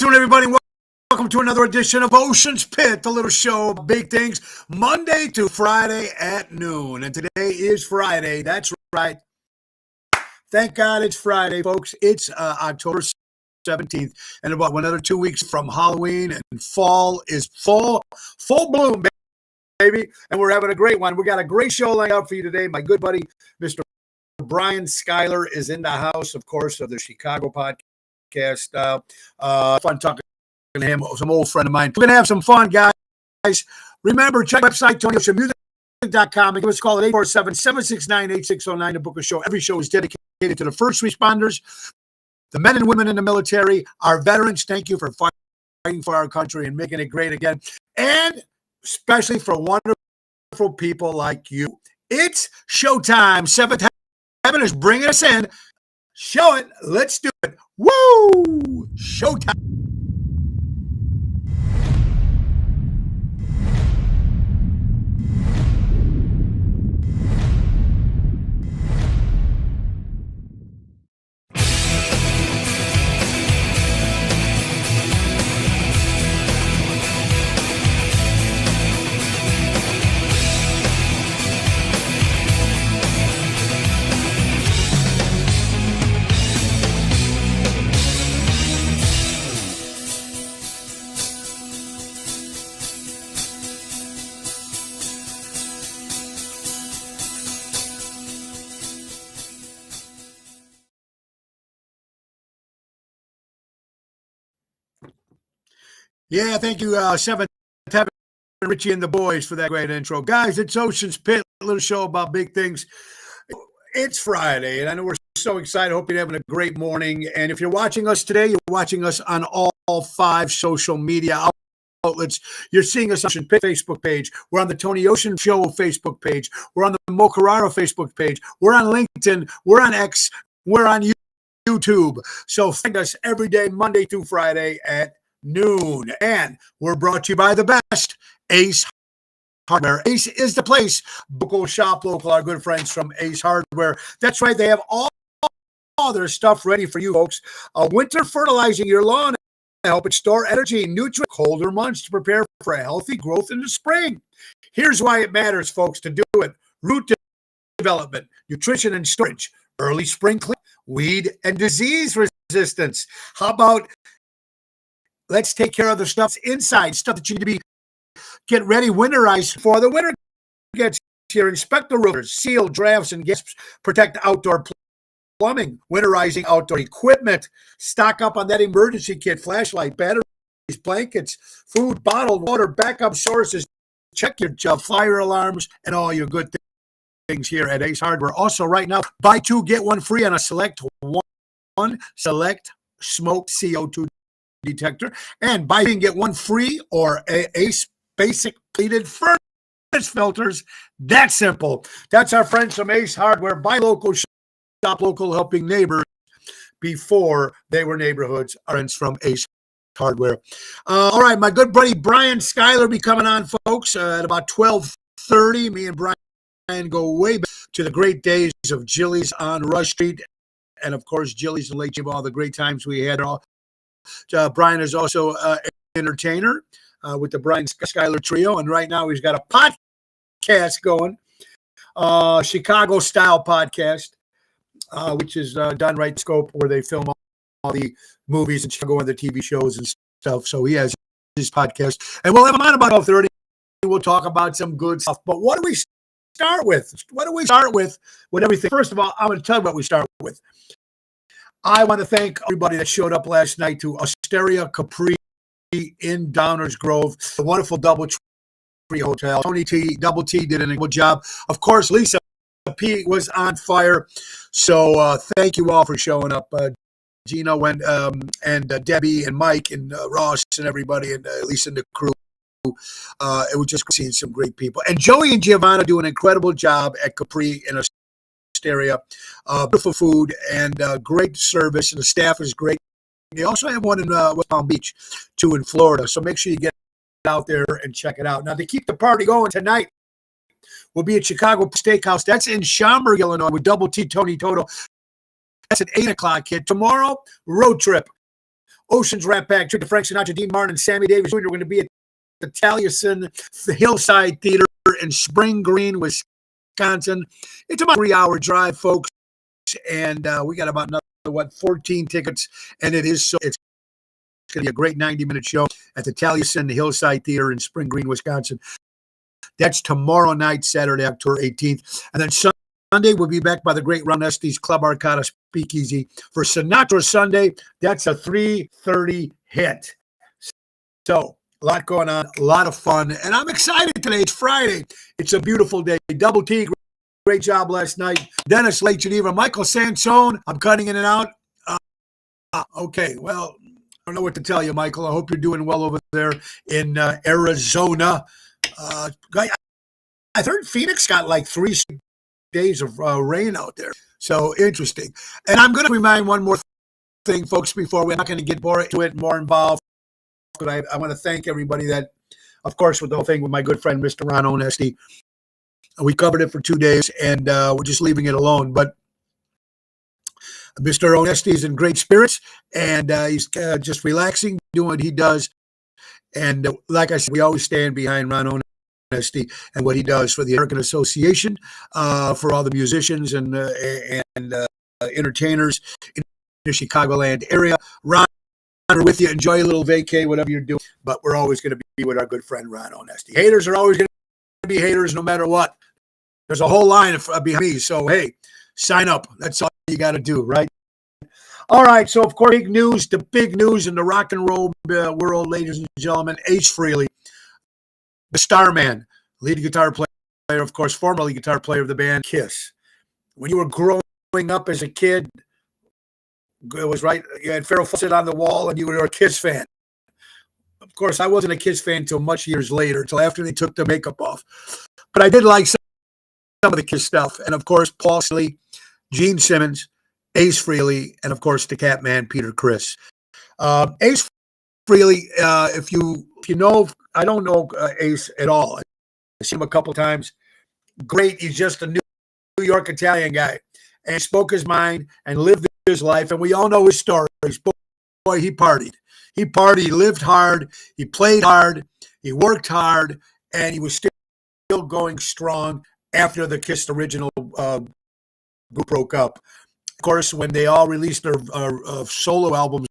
afternoon, everybody. Welcome to another edition of Ocean's Pit, the little show of big things, Monday to Friday at noon. And today is Friday. That's right. Thank God it's Friday, folks. It's October 17th, and about another 2 weeks from Halloween, and fall is full bloom, baby. And we're having a great one. We got a great show lined up for you today. My good buddy, Mr. Brian Schuyler, is in the house, of course, of the Chicago podcast. Fun talking to him, some old friend of mine. We're going to have some fun, guys. Remember, check the website, TonyOceanMusic.com, and give us a call at 847-769-8609 to book a show. Every show is dedicated to the first responders, the men and women in the military, our veterans. Thank you for fighting for our country and making it great again. And especially for wonderful people like you. It's showtime. Seventh Heaven is bringing us in. Show it. Let's do it. Woo! Showtime. Yeah, thank you, Seventh Heaven, Richie and the boys, for that great intro. Guys, it's Ocean's Pit, a little show about big things. It's Friday, and I know we're so excited. Hope you're having a great morning. And if you're watching us today, you're watching us on all 5 social media outlets. You're seeing us on the Ocean Pit Facebook page. We're on the Tony Ocean Show Facebook page. We're on the Mo Carraro Facebook page. We're on LinkedIn. We're on X. We're on YouTube. So find us every day, Monday through Friday at noon. And we're brought to you by the best, Ace Hardware. Ace is the place. Local shop local, our good friends from Ace Hardware. That's right. They have all their stuff ready for you, folks. Winter fertilizing your lawn to help it store energy and nutrients, colder months to prepare for a healthy growth in the spring. Here's why it matters, folks, to do it. Root development, nutrition and storage, early spring cleaning, weed and disease resistance. How about let's take care of the stuff inside, stuff that you need to get ready, winterized before the winter gets here. Inspect the roofers, seal drafts and gasps, protect outdoor plumbing, winterizing outdoor equipment, stock up on that emergency kit, flashlight, batteries, blankets, food, bottled water, backup sources, check your fire alarms and all your good things here at Ace Hardware. Also, right now, buy 2, get 1 free on a select smoke CO2 detector, and buy and get 1 free or Ace basic pleated furnace filters. That simple. That's our friends from Ace Hardware. Buy local, shop local, helping neighbors before they were neighborhoods. Our friends from Ace Hardware. All right, my good buddy Brian Schuyler be coming on, folks, at about 12:30. Me and Brian go way back to the great days of Jilly's on Rush Street, and of course Jilly's and Lake Jim, all the great times we had. Brian is also an entertainer with the Brian Schuyler Trio, and right now he's got a podcast going, Chicago Style Podcast, which is done right scope, where they film all the movies in Chicago and the TV shows and stuff. So he has his podcast, and we'll have him on about 12:30. We'll talk about some good stuff. But what do we start with? What do we start with everything? First of all, I'm going to tell you what we start with. I want to thank everybody that showed up last night to Osteria Capri in Downers Grove, the wonderful DoubleTree Hotel. Tony T, Double T did a good job. Of course, Lisa P was on fire. So thank you all for showing up. Gino went, and Debbie and Mike and Ross and everybody, and Lisa and the crew. It was just seeing some great people. And Joey and Giovanna do an incredible job at Capri in area. Beautiful food and great service, and the staff is great. They also have one in West Palm Beach, 2 in Florida. So make sure you get out there and check it out. Now, to keep the party going tonight, we'll be at Chicago Steakhouse. That's in Schaumburg, Illinois, with Double T Tony Toto. That's at 8 o'clock, kid. Tomorrow, road trip Oceans Rat Pack, Tribute to Frank Sinatra, Dean Martin, and Sammy Davis Jr. We're going to be at the Taliesin Hillside Theater in Spring Green, Wisconsin. It's about a 3-hour drive, folks, and we got about another 14 tickets, and it's going to be a great 90-minute show at the Taliesin Hillside Theater in Spring Green, Wisconsin. That's tomorrow night, Saturday, October 18th, and then Sunday we'll be back by the great Ron Estes Club Arcada Speakeasy for Sinatra Sunday. That's a 3:30 hit. So a lot going on, a lot of fun, and I'm excited today. It's Friday. It's a beautiful day. Double T, great job last night. Dennis Late Geneva, Michael Sansone. I'm cutting in and out. Okay, well, I don't know what to tell you, Michael. I hope you're doing well over there in Arizona. I heard Phoenix got like 3 days of rain out there. So interesting. And I'm going to remind one more thing, folks, before we're not going to get more into it, more involved. But I want to thank everybody that, of course, with the whole thing with my good friend, Mr. Ron Onesti. We covered it for 2 days, and we're just leaving it alone. But Mr. Onesti is in great spirits, and he's just relaxing, doing what he does. And like I said, we always stand behind Ron Onesti and what he does for the American Association, for all the musicians and entertainers in the Chicagoland area. Ron, we're with you. Enjoy a little vacay, whatever you're doing. But we're always going to be with our good friend Ron Onesti. Haters are always going to be haters no matter what. There's a whole line behind me. So, hey, sign up. That's all you got to do, right? All right. So, of course, the big news in the rock and roll world, ladies and gentlemen, Ace Frehley, the Starman, lead guitar player, of course, former lead guitar player of the band Kiss. When you were growing up as a kid, it was right. You had Farrah Fawcett on the wall, and you were a Kiss fan. Of course, I wasn't a Kiss fan until much years later, until after they took the makeup off. But I did like some of the Kiss stuff. And, of course, Paul Stanley, Gene Simmons, Ace Frehley, and, of course, the Catman, Peter Criss. Ace Frehley, if you know, I don't know Ace at all. I've seen him a couple times. Great. He's just a New York Italian guy. And he spoke his mind and lived his life. And we all know his stories. Boy, he partied. He partied. He lived hard. He played hard. He worked hard. And he was still going strong after the Kiss original group broke up. Of course, when they all released their solo albums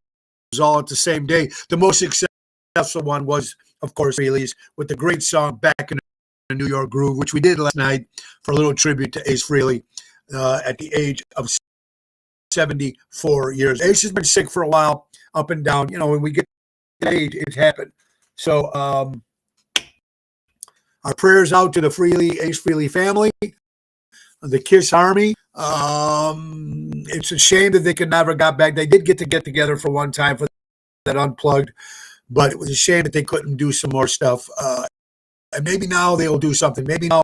all at the same day, the most successful one was, of course, Frehley's with the great song Back in the New York Groove, which we did last night for a little tribute to Ace Frehley at the age of 74 years. Ace has been sick for a while, up and down. You know, when we get to age, it's happened. So our prayers out to the Ace Frehley family, the Kiss Army. It's a shame that they could never got back. They did get together for one time for that Unplugged, but it was a shame that they couldn't do some more stuff. And maybe now they will do something. Maybe now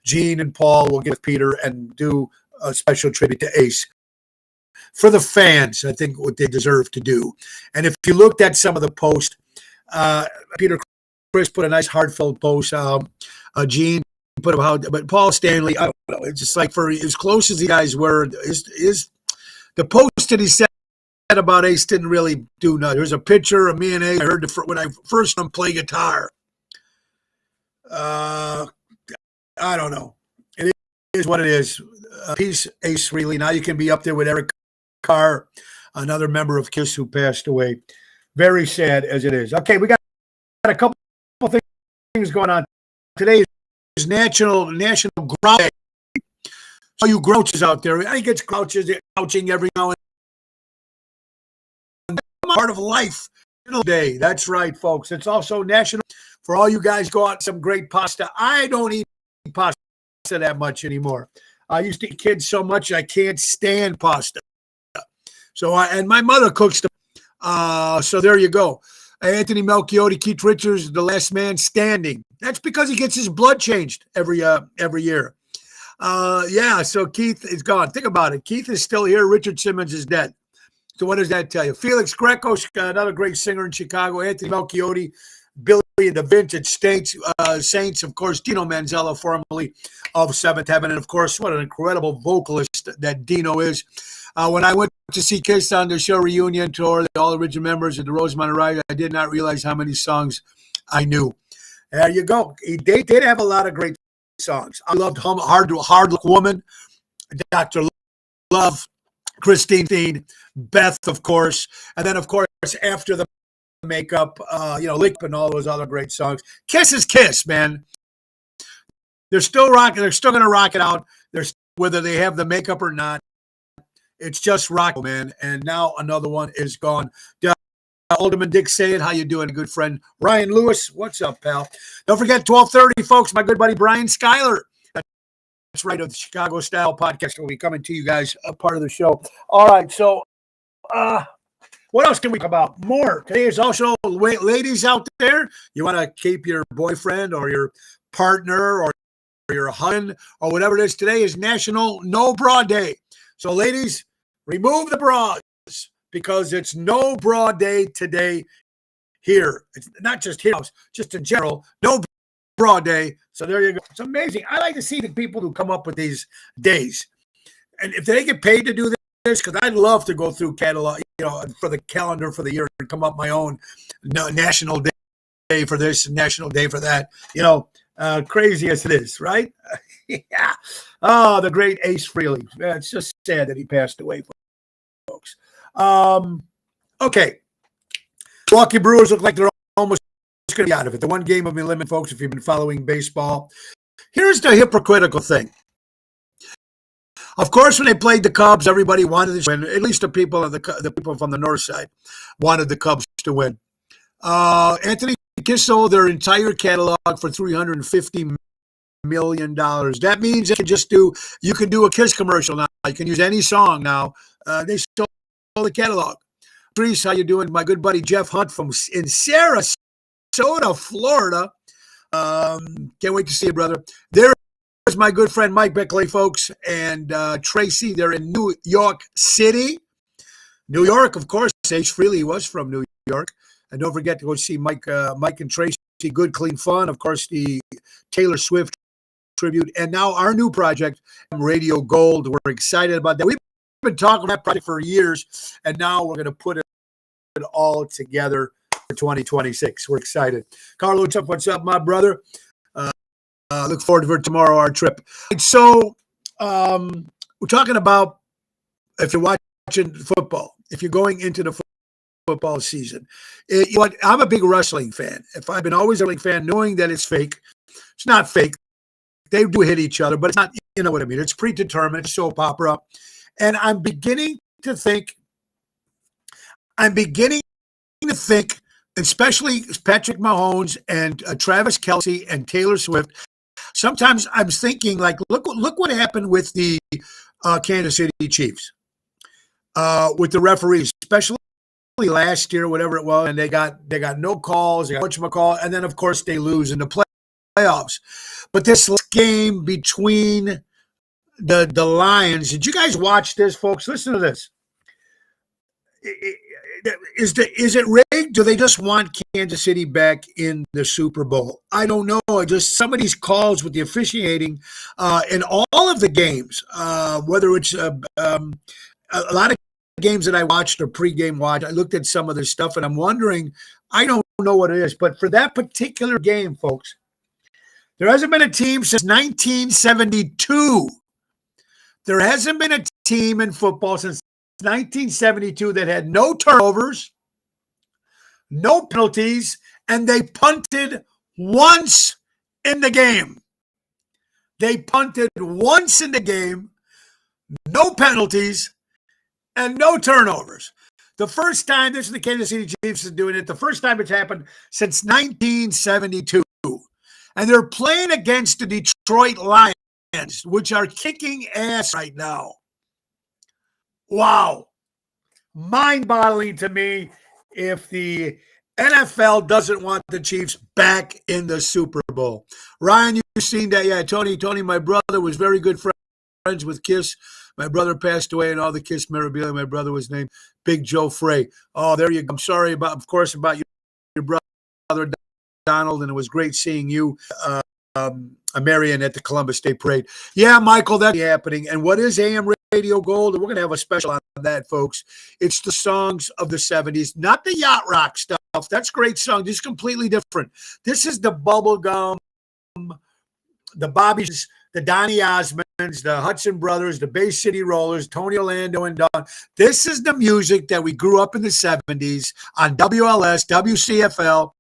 Gene and Paul will get with Peter and do a special tribute to Ace. For the fans, I think what they deserve to do. And if you looked at some of the posts, Peter Criss put a nice heartfelt post. Gene put about, but Paul Stanley, I don't know. It's just like for as close as you guys were, is the post that he said about Ace didn't really do nothing. There's a picture of me and Ace. I heard when I first play guitar. I don't know. It is what it is. Peace, Ace Frehley. Now you can be up there with Eric Carr, another member of Kiss who passed away. Very sad as it is. Okay, we got a couple things going on. Today is National Grouch Day. All you grouches out there, I think it's grouching every now and then. Part of life. Day. That's right, folks. It's also National for all you guys go out some great pasta. I don't eat pasta that much anymore. I used to eat kids so much I can't stand pasta. So and my mother cooks them. So there you go. Anthony Melchiotti, Keith Richards, the last man standing. That's because he gets his blood changed every year. Yeah, so Keith is gone. Think about it. Keith is still here. Richard Simmons is dead. So what does that tell you? Felix Greco, another great singer in Chicago. Anthony Melchiotti Billy and the Vintage Saints, of course, Dino Manzella, formerly of Seventh Heaven. And, of course, what an incredible vocalist that Dino is. When I went to see Kiss on their show reunion tour, all original members of the Rosemont Ride, I did not realize how many songs I knew. There you go. They did have a lot of great songs. I loved Hard Luck Woman, Dr. Love, Christine Steen, Beth, of course. And then, of course, after the makeup, Lick and all those other great songs. Kiss is Kiss, man. They're still rocking. They're still going to rock it out. Whether they have the makeup or not. It's just rock, man. And now another one is gone. Alderman Dick Sayed, how you doing, good friend? Ryan Lewis, what's up, pal? Don't forget, 12:30, folks, my good buddy Brian Schuyler. That's right, of the Chicago Style Podcast will be coming to you guys, a part of the show. All right, so what else can we talk about? More. Today is also, ladies out there, you want to keep your boyfriend or your partner or your husband or whatever it is. Today is National No Bra Day. So, ladies, remove the bras because it's No Bra Day today here. It's not just here, just in general. No Bra Day. So there you go. It's amazing. I like to see the people who come up with these days. And if they get paid to do this, because I'd love to go through catalog, for the calendar for the year and come up my own national day for this, national day for that. Crazy as it is, right? Yeah. Oh, the great Ace Frehley. It's just sad that he passed away, folks. Okay. Milwaukee Brewers look like they're almost going to be out of it. The one game of limit, folks, if you've been following baseball. Here's the hypocritical thing. Of course, when they played the Cubs, everybody wanted to win. At least the people from the north side wanted the Cubs to win. Anthony Kiss sold their entire catalog for $350 million. That means you can do a Kiss commercial now. You can use any song now. They sold the catalog. Reese, how you doing? My good buddy Jeff Hunt in Sarasota, Florida. Can't wait to see you, brother. There's my good friend Mike Beckley, folks, and Tracy. They're in New York City. New York, of course. Ace Frehley was from New York. And don't forget to go see Mike and Tracy, Good Clean Fun. Of course, the Taylor Swift tribute. And now our new project, Radio Gold. We're excited about that. We've been talking about that project for years, and now we're going to put it all together for 2026. We're excited. Carlo, what's up, my brother? Look forward to tomorrow, our trip. So we're talking about if you're watching football, if you're going into the football season. I'm a big wrestling fan. If I've been always a wrestling fan, knowing that it's fake, it's not fake. They do hit each other, but it's not, you know what I mean? It's predetermined, it's soap opera. And I'm beginning to think, especially Patrick Mahomes and Travis Kelce and Taylor Swift, sometimes I'm thinking, like, look what happened with the Kansas City Chiefs, with the referees, especially last year, whatever it was, and they got no calls, they got whatchamacallit, and then of course they lose in the playoffs. But this game between the Lions, did you guys watch this, folks? Listen to this. Is it rigged? Do they just want Kansas City back in the Super Bowl? I don't know. Just some of these calls with the officiating in all of the games, whether it's a lot of games that I watched or pregame watch, I looked at some of this stuff and I'm wondering, I don't know what it is, but for that particular game, folks, there hasn't been a team since 1972. There hasn't been a team in football since 1972 that had no turnovers, no penalties, and they punted once in the game. They punted once in the game, no penalties, and no turnovers. The first time, this is the Kansas City Chiefs is doing it, the first time it's happened since 1972. And they're playing against the Detroit Lions, which are kicking ass right now. Wow. Mind-boggling to me if the NFL doesn't want the Chiefs back in the Super Bowl. Ryan, you've seen that? Yeah, Tony, my brother was very good friends with Kiss. My brother passed away and all the Kiss memorabilia. My brother was named Big Joe Frey. Oh, there you go. I'm sorry about your brother Donald, and it was great seeing you, Marion, at the Columbus Day Parade. Yeah, Michael, that's happening. And what is AM Radio Gold? We're going to have a special on that, folks. It's the songs of the 70s, not the yacht rock stuff. That's great song. This is completely different. This is the bubblegum, the Bobbies, the Donny Osmonds, the Hudson Brothers, the Bay City Rollers, Tony Orlando and Don. This is the music that we grew up in the 70s on WLS, WCFL,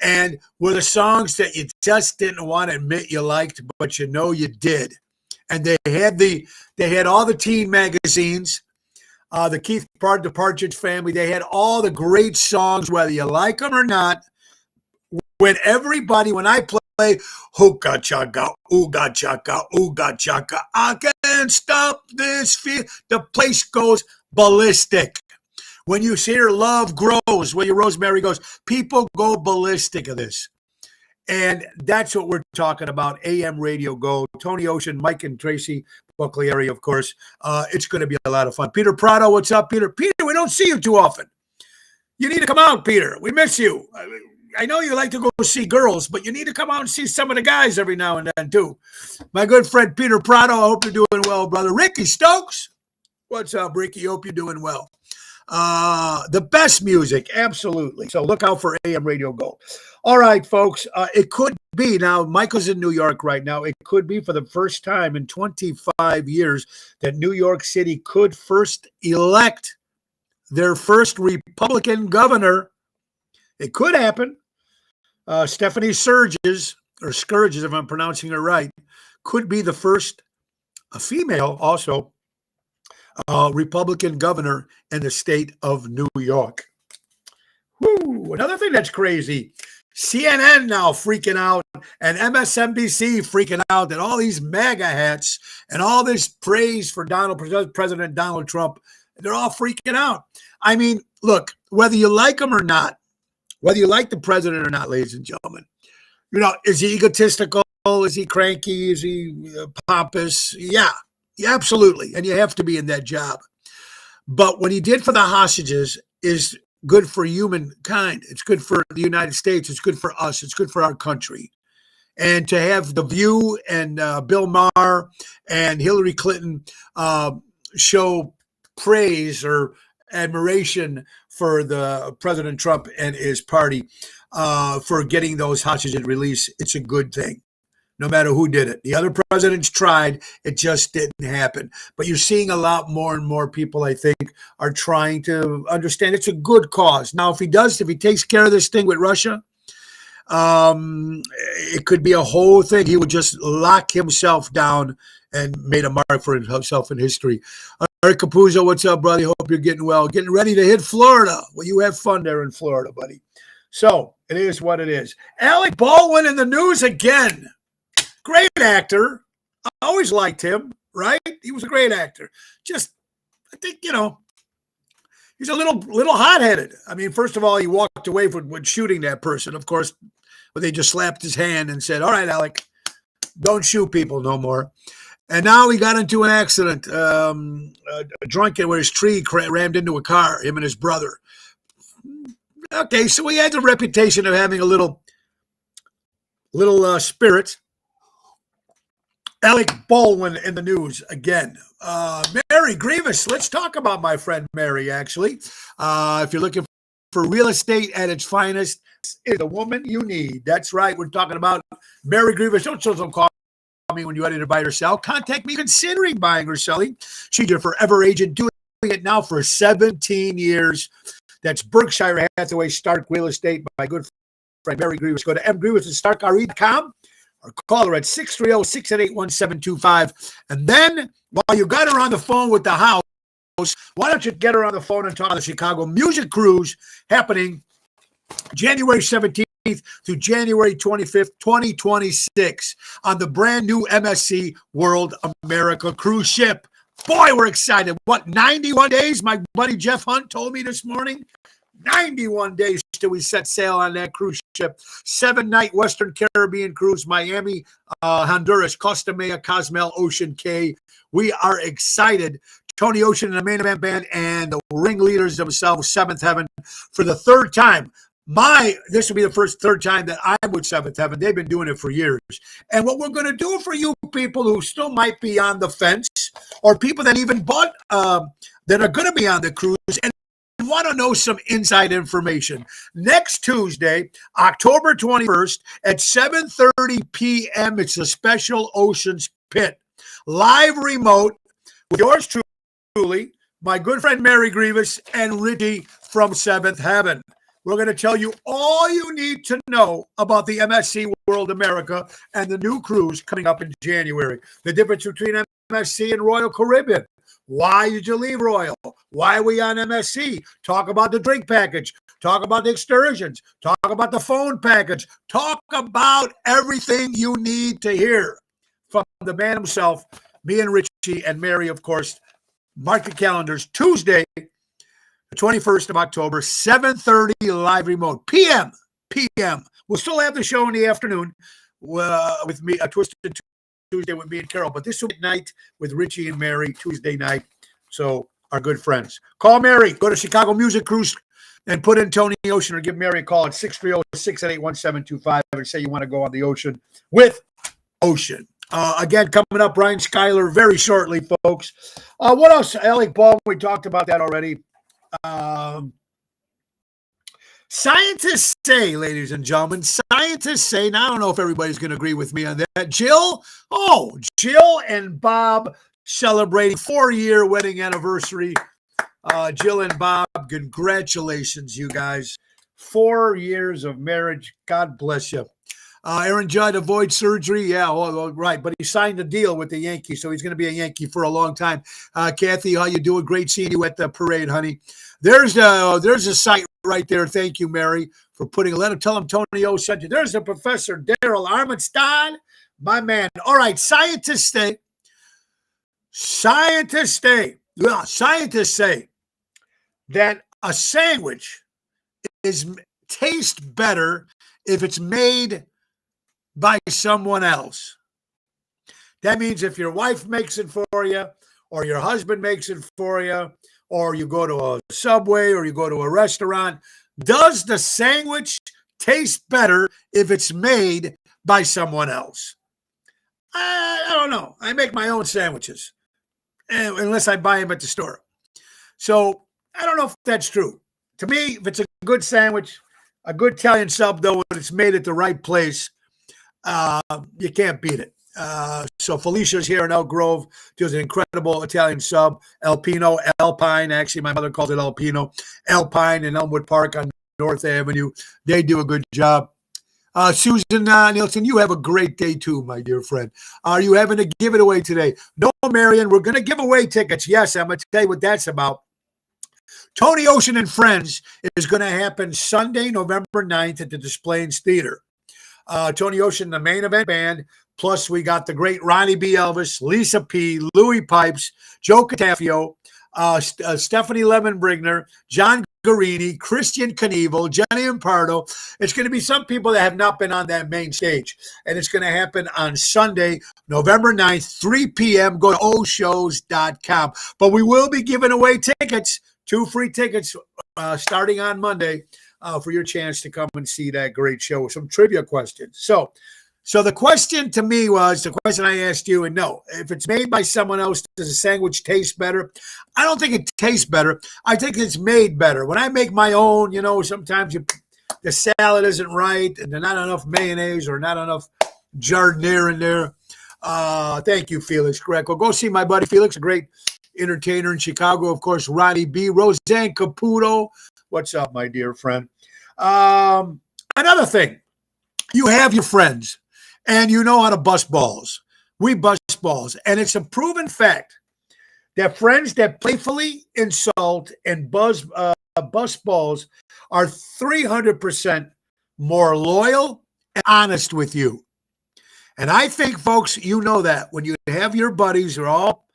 and were the songs that you just didn't want to admit you liked, but you know you did. And they had all the teen magazines, the Keith the Partridge Family. They had all the great songs, whether you like them or not. When I play Hookah Chaka, Ooga Chaka, Ooga Chaka, I can't stop this feel, the place goes ballistic. When you hear Love Grows, when your Rosemary goes, people go ballistic of this. And that's what we're talking about, AM Radio Go. Tony Ocean, Mike and Tracy Buckley area, of course. It's going to be a lot of fun. Peter Prado, what's up, Peter? Peter, we don't see you too often. You need to come out, Peter. We miss you. I know you like to go see girls, but you need to come out and see some of the guys every now and then, too. My good friend Peter Prado, I hope you're doing well, brother. Ricky Stokes, what's up, Ricky? Hope you're doing well. The best music, absolutely. So look out for AM Radio Gold. All right, folks, it could be, now Michael's in New York right now, it could be for the first time in 25 years that New York City could first elect their first Republican governor. It could happen. Stephanie Sturges, if I'm pronouncing her right, could be the first, a female also, Republican governor in the state of New York. Woo. Another thing that's crazy, CNN now freaking out and MSNBC freaking out and all these MAGA hats and all this praise for President Donald Trump, they're all freaking out. I mean, look, whether you like him or not, whether you like the president or not, ladies and gentlemen, you know, is he egotistical? Is he cranky? Is he pompous? Yeah, absolutely. And you have to be in that job. But what he did for the hostages is good for humankind. It's good for the United States. It's good for us. It's good for our country. And to have The View and Bill Maher and Hillary Clinton show praise or admiration for the President Trump and his party for getting those hostages released, it's a good thing, no matter who did it. The other presidents tried, it just didn't happen. But you're seeing a lot more and more people, I think, are trying to understand it's a good cause. Now, if he takes care of this thing with Russia, it could be a whole thing. He would just lock himself down and made a mark for himself in history. Eric Capuzzo, what's up, buddy? Hope you're getting well. Getting ready to hit Florida. Well, you have fun there in Florida, buddy. So it is what it is. Alec Baldwin in the news again. Great actor. I always liked him, right? He was a great actor. Just, I think, you know, he's a little hot-headed. I mean, first of all, he walked away from shooting that person. Of course, but they just slapped his hand and said, all right, Alec, don't shoot people no more. And now he got into an accident, drunken, where his tree rammed into a car, him and his brother. Okay, so he has a reputation of having a little spirit. Alec Baldwin in the news again. Mary Grievous, let's talk about my friend Mary, actually. If you're looking for real estate at its finest, is the woman you need. That's right, we're talking about Mary Grievous. Don't call me when you're ready to buy or sell. Contact me considering buying or selling. She's your forever agent, doing it now for 17 years. That's Berkshire Hathaway Stark Real Estate, my good friend Mary Grievous. Go to mgrievous@starkre.com or call her at 630-688-1725. And then, while you got her on the phone with the house, why don't you get her on the phone and talk about the Chicago Music Cruise happening January 17th through January 25th, 2026 on the brand new MSC World America cruise ship. Boy, we're excited. What, 91 days? My buddy Jeff Hunt told me this morning. 91 days till we set sail on that cruise ship. 7-night Western Caribbean cruise, Miami, Honduras, Costa Maya, Cozumel, Ocean Cay. We are excited. Tony Ocean and the Main Event Band and the ringleaders themselves, Seventh Heaven, for the third time. This will be the third time that I'm with Seventh Heaven. They've been doing it for years. And what we're going to do for you people who still might be on the fence, or people that even bought, that are going to be on the cruise and want to know some inside information. Next Tuesday, October 21st at 7:30 p.m., it's a special Oceans Pit. Live remote with yours truly, my good friend Mary Grievous and Richie from Seventh Heaven. We're going to tell you all you need to know about the MSC World America and the new cruise coming up in January. The difference between MSC and Royal Caribbean. Why did you leave Royal? Why are we on MSC? Talk about the drink package. Talk about the excursions. Talk about the phone package. Talk about everything you need to hear from the man himself, me and Richie and Mary, of course. Mark the calendars. Tuesday, the 21st of October, 7:30 live remote. PM. We'll still have the show in the afternoon with me, a Twisted Tuesday with me and Carol. But this will be at night with Richie and Mary, Tuesday night. So our good friends. Call Mary. Go to Chicago Music Cruise and put in Tony Ocean, or give Mary a call at 630-688-1725 and say you want to go on the ocean with Ocean. Again, coming up, Brian Schuyler very shortly, folks. What else? Alec Baldwin, we talked about that already. Scientists say, ladies and gentlemen, scientists say, and I don't know if everybody's going to agree with me on that, Jill and Bob celebrating 4-year wedding anniversary. Jill and Bob, congratulations, you guys. 4 years of marriage. God bless you. Aaron Judd avoid surgery. Yeah, right. But he signed a deal with the Yankees, so he's going to be a Yankee for a long time. Kathy, how you doing? Great seeing you at the parade, honey. There's a site right there. Thank you, Mary, for putting a letter. Tell him Tony O sent you. There's the Professor Daryl Armenstein, my man. All right, scientists say that a sandwich tastes better if it's made by someone else. That means if your wife makes it for you, or your husband makes it for you, or you go to a Subway, or you go to a restaurant, does the sandwich taste better if it's made by someone else? I don't know. I make my own sandwiches, unless I buy them at the store. So I don't know if that's true. To me, if it's a good sandwich, a good Italian sub, though, when it's made at the right place, you can't beat it. So Felicia's here in Elk Grove, does an incredible Italian sub. Alpine, actually, my mother calls it Alpino. Alpine in Elmwood Park on North Avenue. They do a good job. Susan Nielsen, you have a great day too, my dear friend. Are you having to give it away today? No, Marion, we're going to give away tickets. Yes, I'm going to tell you what that's about. Tony Ocean and Friends is going to happen Sunday, November 9th at the Des Plaines Theater. Tony Ocean, the main event band, plus we got the great Ronnie B. Elvis, Lisa P., Louis Pipes, Joe Catafio, Stephanie Lemon-Brigner, John Guarini, Christian Knievel, Jenny Impardo. It's going to be some people that have not been on that main stage. And it's going to happen on Sunday, November 9th, 3 p.m. Go to oshows.com. But we will be giving away tickets, 2 free tickets starting on Monday for your chance to come and see that great show with some trivia questions. So the question to me was, the question I asked you, and no, if it's made by someone else, does the sandwich taste better? I don't think it tastes better. I think it's made better. When I make my own, sometimes the salad isn't right, and there's not enough mayonnaise or not enough jardiniere in there. Thank you, Felix Greco. Go see my buddy Felix, a great entertainer in Chicago. Of course, Ronnie B. Roseanne Caputo. What's up, my dear friend? Another thing, you have your friends. And you know how to bust balls. We bust balls. And it's a proven fact that friends that playfully insult and bust balls are 300% more loyal and honest with you. And I think, folks, you know that when you have your buddies who are all,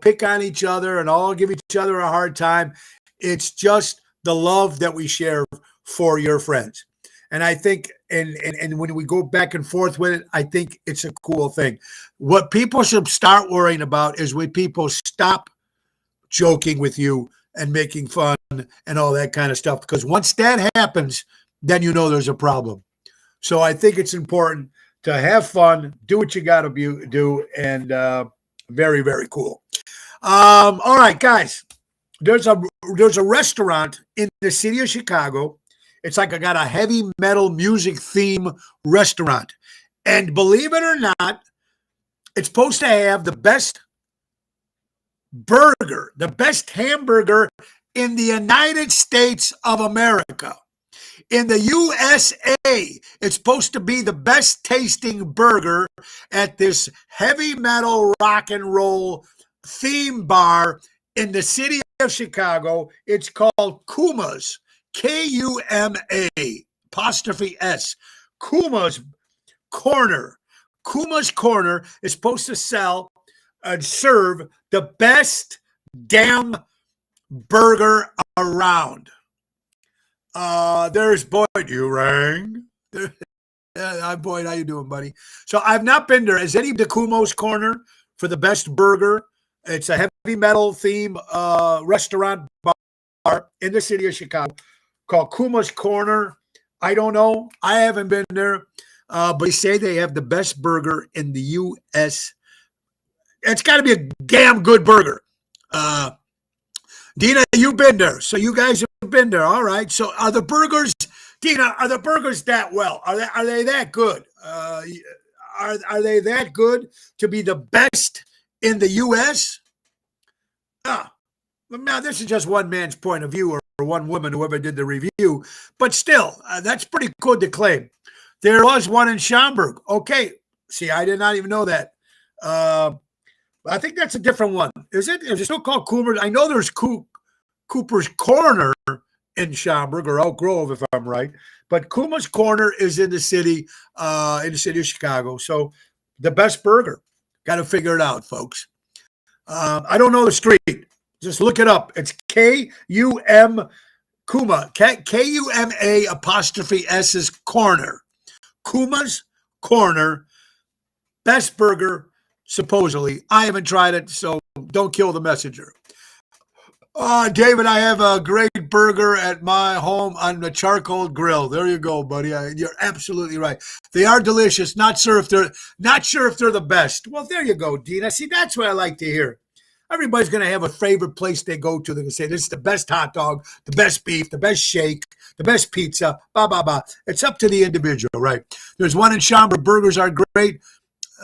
pick on each other and all give each other a hard time, it's just the love that we share for your friends. And I think, and when we go back and forth with it, I think it's a cool thing. What people should start worrying about is when people stop joking with you and making fun and all that kind of stuff. Because once that happens, then you know there's a problem. So I think it's important to have fun, do what you got to do, and very, very cool. All right, guys. There's a restaurant in the city of Chicago. It's like I got a heavy metal music theme restaurant. And believe it or not, it's supposed to have the best burger, the best hamburger in the United States of America. In the USA, it's supposed to be the best tasting burger at this heavy metal rock and roll theme bar in the city of Chicago. It's called Kuma's, K-U-M-A, apostrophe S, Kuma's Corner. Kuma's Corner is supposed to sell and serve the best damn burger around. There's Boyd. You rang. Hi, Boyd. How you doing, buddy? So I've not been there. Is any of the Kuma's Corner for the best burger? It's a heavy metal theme restaurant bar in the city of Chicago called Kuma's Corner. I don't know. I haven't been there. But they say they have the best burger in the U.S. It's got to be a damn good burger. Dina, you've been there. So you guys have been there. All right. So are the burgers, Dina, are the burgers that well? Are they that good? Are they that good to be the best in the U.S.? Now, this is just one man's point of view or one woman, whoever did the review. But still, that's pretty good to claim. There was one in Schaumburg. Okay. See, I did not even know that. I think that's a different one. Is it? Is it still called Cooper's? I know there's Cooper's Corner in Schaumburg or Elk Grove, if I'm right. But Kuma's Corner is in the city of Chicago. So the best burger. Got to figure it out, folks. I don't know the street. Just look it up. It's K-U-M Kuma. K-U-M-A apostrophe S Corner. Kuma's Corner. Best burger. Supposedly. I haven't tried it, so don't kill the messenger. David, I have a great burger at my home on the charcoal grill. There you go, buddy. You're absolutely right. They are delicious. Not sure if they're the best. Well, there you go, Dina. See, that's what I like to hear. Everybody's going to have a favorite place they go to. They're going to say, this is the best hot dog, the best beef, the best shake, the best pizza, blah, blah, blah. It's up to the individual, right? There's one in Schaumburg. Burgers are great.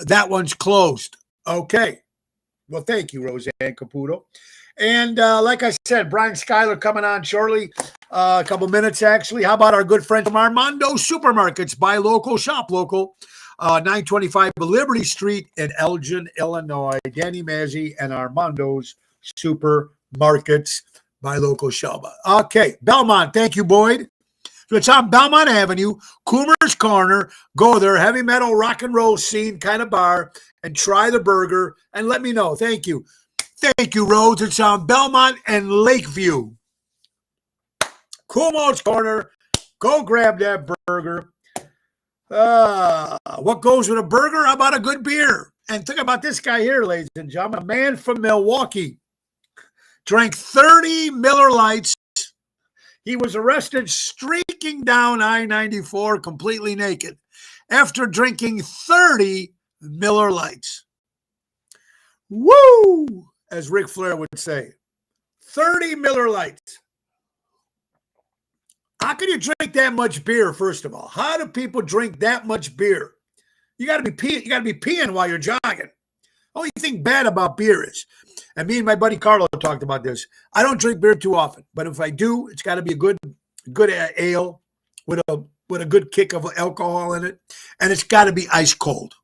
That one's closed. Okay. Well, thank you, Roseanne Caputo. And like I said, Brian Schuyler coming on shortly. A couple minutes, actually. How about our good friend from Armando Supermarkets? Buy local, shop local. 925 Liberty Street in Elgin, Illinois. Danny Mazzi and Armando's Supermarkets. Buy local, shop. Okay. Belmont. Thank you, Boyd. So it's on Belmont Avenue, Coomer's Corner. Go there, heavy metal rock and roll scene kind of bar, and try the burger and let me know. Thank you. Thank you, Rhodes. It's on Belmont and Lakeview. Coomer's Corner. Go grab that burger. What goes with a burger? How about a good beer? And think about this guy here, ladies and gentlemen. A man from Milwaukee drank 30 Miller Lights. He was arrested streaking down I-94 completely naked after drinking 30 Miller Lights. Woo! As Ric Flair would say. 30 Miller Lights. How can you drink that much beer, first of all? How do people drink that much beer? You got to be peeing while you're jogging. Only thing bad about beer is, and me and my buddy Carlo talked about this, I don't drink beer too often, but if I do, it's got to be a good ale with a good kick of alcohol in it, and it's got to be ice cold.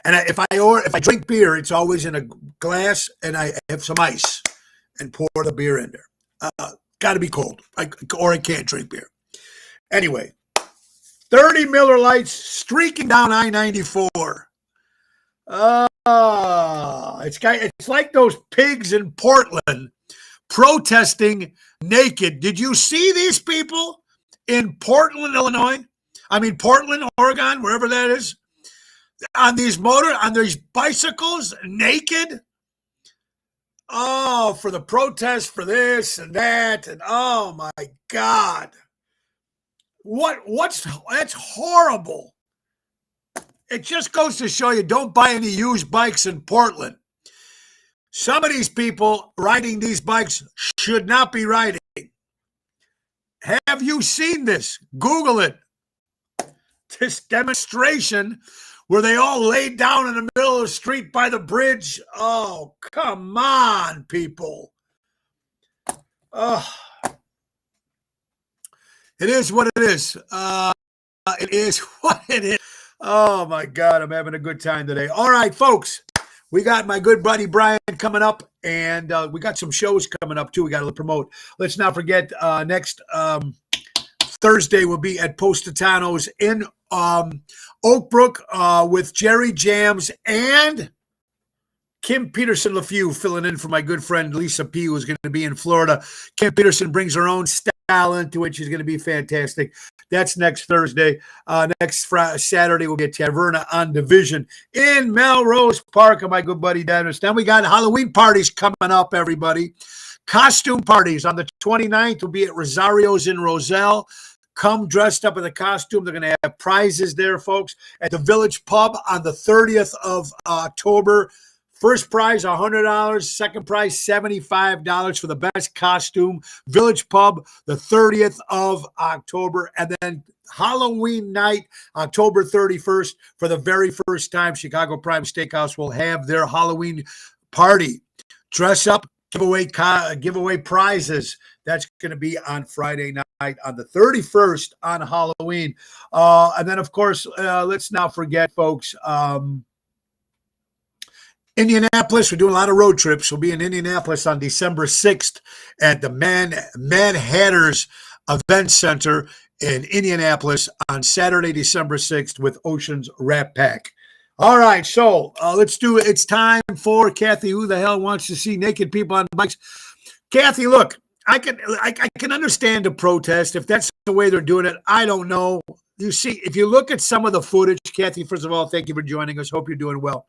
And if I drink beer, it's always in a glass, and I have some ice and pour the beer in there. Got to be cold, or I can't drink beer. Anyway, 30 Miller Lights streaking down I-94. It's like those pigs in Portland protesting naked. Did you see these people in Portland, Illinois? I mean, Portland, Oregon, wherever that is, on these bicycles, naked? Oh, for the protest for this and that, and oh my God. That's horrible. It just goes to show you don't buy any used bikes in Portland. Some of these people riding these bikes should not be riding. Have you seen this? Google it. This demonstration where they all laid down in the middle of the street by the bridge. Oh, come on, people. Oh, it is what it is. It is what it is. Oh, my God. I'm having a good time today. All right, folks. We got my good buddy Brian coming up, and we got some shows coming up, too. We got to promote. Let's not forget next Thursday will be at Positano's in Oak Brook with Jerry Jams and Kim Peterson LeFew filling in for my good friend Lisa P, who's going to be in Florida. Kim Peterson brings her own style into it. She's going to be fantastic. That's next Thursday. Next Saturday will be at Taverna on Division in Melrose Park. And my good buddy Dennis. Then we got Halloween parties coming up, everybody. Costume parties on the 29th will be at Rosario's in Roselle. Come dressed up in the costume. They're going to have prizes there, folks. At the Village Pub on the 30th of October. First prize, $100. Second prize, $75 for the best costume. Village Pub, the 30th of October. And then Halloween night, October 31st, for the very first time, Chicago Prime Steakhouse will have their Halloween party. Dress up, give away prizes. That's going to be on Friday night on the 31st on Halloween. And then, of course, let's not forget, folks, Indianapolis. We're doing a lot of road trips. We'll be in Indianapolis on December 6th at the Mad Hatters Event Center in Indianapolis on Saturday, December 6th with Ocean's Rat Pack. All right, so let's do it. It's time for Kathy. Who the hell wants to see naked people on bikes? Kathy, look, I can understand the protest if that's the way they're doing it. I don't know. You see, if you look at some of the footage, Kathy, first of all, thank you for joining us. Hope you're doing well.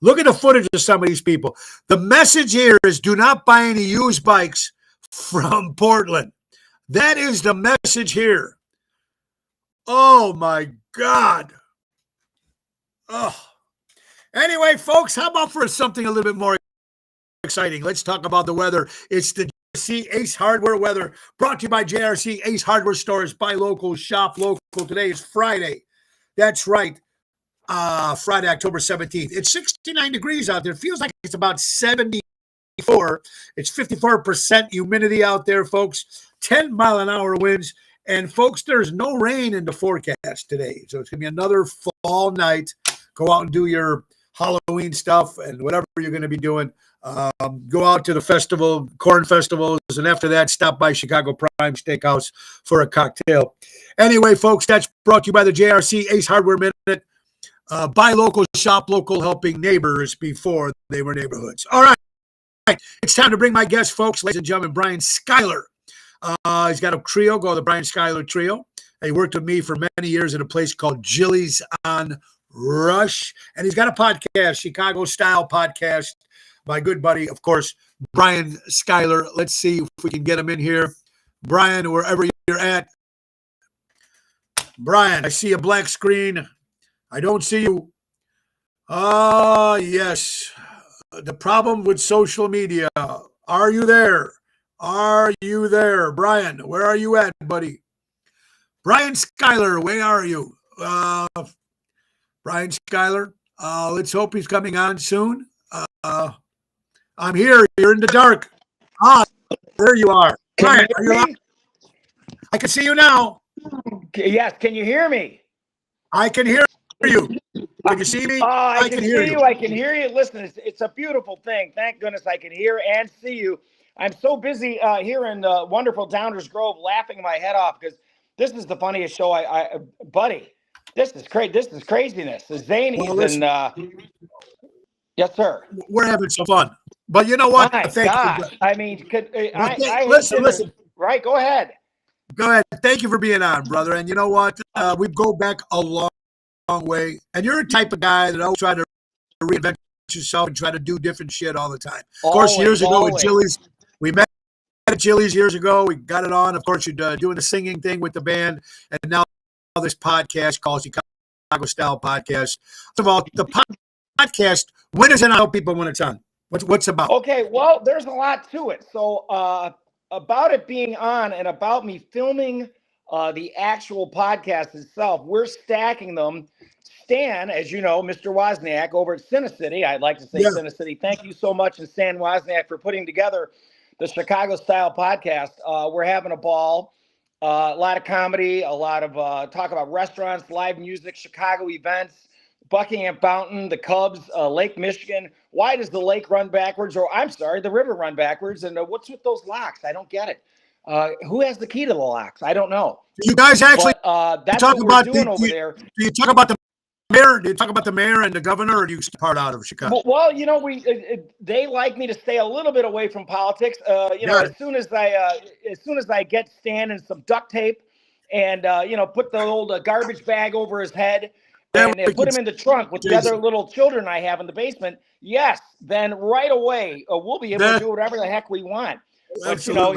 Look at the footage of some of these people. The message here is do not buy any used bikes from Portland. That is the message here. Oh, my God. Oh. Anyway, folks, how about for something a little bit more exciting? Let's talk about the weather. It's the JRC Ace Hardware weather brought to you by JRC Ace Hardware Stores. Buy local, shop local. Today is Friday. That's right. Friday, October 17th. It's 69 degrees out there. It feels like it's about 74. It's 54% humidity out there, folks. 10-mile-an-hour winds. And, folks, there's no rain in the forecast today. So it's going to be another fall night. Go out and do your Halloween stuff and whatever you're going to be doing. Go out to the festival, corn festivals, and after that, stop by Chicago Prime Steakhouse for a cocktail. Anyway, folks, that's brought to you by the JRC Ace Hardware Minute. Buy local, shop local, helping neighbors before they were neighborhoods. All right. It's time to bring my guest, folks, ladies and gentlemen, Brian Schuyler. He's got a trio called the Brian Schuyler Trio. He worked with me for many years at a place called Jilly's on Rush. And he's got a podcast, Chicago-style podcast. My good buddy, of course, Brian Schuyler. Let's see if we can get him in here. Brian, wherever you're at. Brian, I see a black screen. I don't see you. Yes. The problem with social media. Are you there? Are you there? Brian, where are you at, buddy? Brian Schuyler, where are you? Brian Schuyler. Let's hope he's coming on soon. I'm here. You're in the dark. There you are. Brian, are you on? I can see you now. Yes. Can you hear me? I can hear you. Can you see me? I can hear you. I can hear you. Listen, it's a beautiful thing. Thank goodness I can hear and see you. I'm so busy here in the wonderful Downers Grove laughing my head off because this is the funniest show buddy, this is crazy. This is craziness. The zanies yes, sir. We're having some fun. But you know what? My gosh. I mean, listen. Right, go ahead. Go ahead. Thank you for being on, brother. And you know what? We go back a long way. And you're a type of guy that always try to reinvent yourself and try to do different shit all the time. Of course, years ago with always. Chili's, we met at Chili's years ago. We got it on. Of course, you're doing the singing thing with the band, and now this podcast called Chicago Style Podcast. First of all, the podcast, when is it on? How people when it's on? What's about? Okay, well, there's a lot to it. So about it being on and about me filming the actual podcast itself, we're stacking them. Stan, as you know, Mr. Wozniak over at Cinecity, I'd like to say Cinecity, thank you so much, and Stan Wozniak for putting together the Chicago Style Podcast. We're having a ball, a lot of comedy, a lot of talk about restaurants, live music, Chicago events, Buckingham Fountain, the Cubs, Lake Michigan. Why does the lake run backwards? Or I'm sorry, the river run backwards. And what's with those locks? I don't get it. Who has the key to the locks? I don't know. You guys actually that's talk what about we're doing over there. Do you talk about the mayor? Do you talk about the mayor and the governor, or do you part out of Chicago? Well, you know, they like me to stay a little bit away from politics. You know, as soon as I get Stan and some duct tape, and you know, put the old garbage bag over his head, and put him in the trunk with the other little children I have in the basement. Yes, then right away we'll be able to do whatever the heck we want. But, you know,